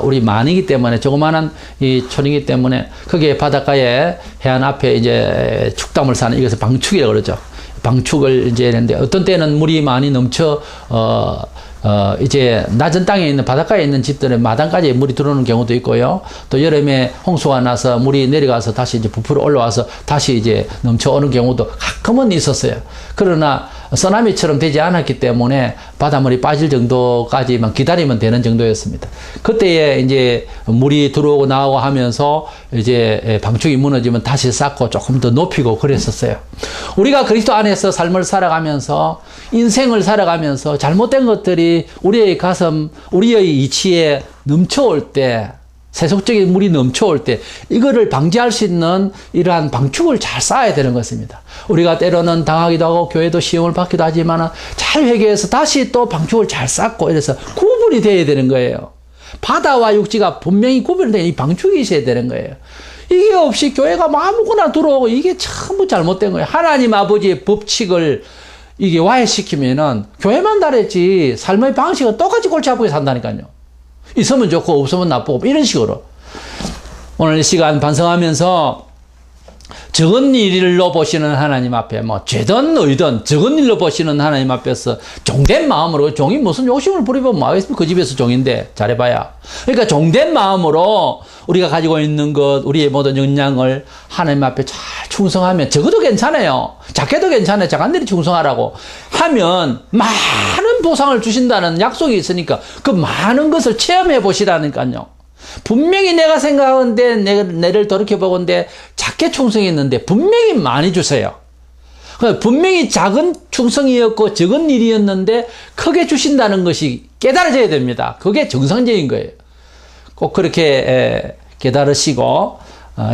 우리 만이기 때문에, 조그마한 이 촌이기 때문에, 거기에 바닷가에 해안 앞에 이제 축담을 사는, 이것을 방축이라고 그러죠. 방축을 이제 했는데, 어떤 때는 물이 많이 넘쳐, 이제 낮은 땅에 있는 바닷가에 있는 집들은 마당까지 물이 들어오는 경우도 있고요. 또 여름에 홍수가 나서 물이 내려가서 다시 이제 부풀어 올라와서 다시 이제 넘쳐오는 경우도 가끔은 있었어요. 그러나 쓰나미처럼 되지 않았기 때문에 바닷물이 빠질 정도까지만 기다리면 되는 정도였습니다. 그때에 이제 물이 들어오고 나오고 하면서 이제 방충이 무너지면 다시 쌓고 조금 더 높이고 그랬었어요. 우리가 그리스도 안에서 삶을 살아가면서 인생을 살아가면서 잘못된 것들이 우리의 가슴, 우리의 이치에 넘쳐올 때, 세속적인 물이 넘쳐올 때 이거를 방지할 수 있는 이러한 방축을 잘 쌓아야 되는 것입니다. 우리가 때로는 당하기도 하고 교회도 시험을 받기도 하지만 잘 회개해서 다시 또 방축을 잘 쌓고 이래서 구분이 되어야 되는 거예요. 바다와 육지가 분명히 구분된 이 방축이 있어야 되는 거예요. 이게 없이 교회가 아무거나 들어오고 이게 전부 잘못된 거예요. 하나님 아버지의 법칙을 이게 와해시키면은 교회만 다르지 삶의 방식은 똑같이 골치 아프게 산다니까요. 있으면 좋고 없으면 나쁘고 이런 식으로. 오늘 이 시간 반성하면서 적은 일로 보시는 하나님 앞에 뭐 죄든 의든 적은 일로 보시는 하나님 앞에서 종된 마음으로, 종이 무슨 욕심을 부리면 뭐하겠습니까? 그 집에서 종인데 잘해봐야. 그러니까 종된 마음으로 우리가 가지고 있는 것, 우리의 모든 역량을 하나님 앞에 잘 충성하면, 적어도 괜찮아요. 작게도 괜찮아요. 작은 일이 충성하라고 하면 많은 보상을 주신다는 약속이 있으니까 그 많은 것을 체험해 보시라니까요. 분명히 내가 생각하는데 내를 돌이켜보건데 작게 충성했는데 분명히 많이 주세요. 분명히 작은 충성이었고 적은 일이었는데 크게 주신다는 것이 깨달아져야 됩니다. 그게 정상적인 거예요. 꼭 그렇게 깨달으시고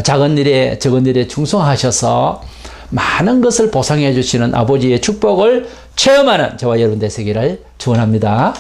작은 일에 적은 일에 충성하셔서 많은 것을 보상해 주시는 아버지의 축복을 체험하는 저와 여러분 되시기를 축원합니다.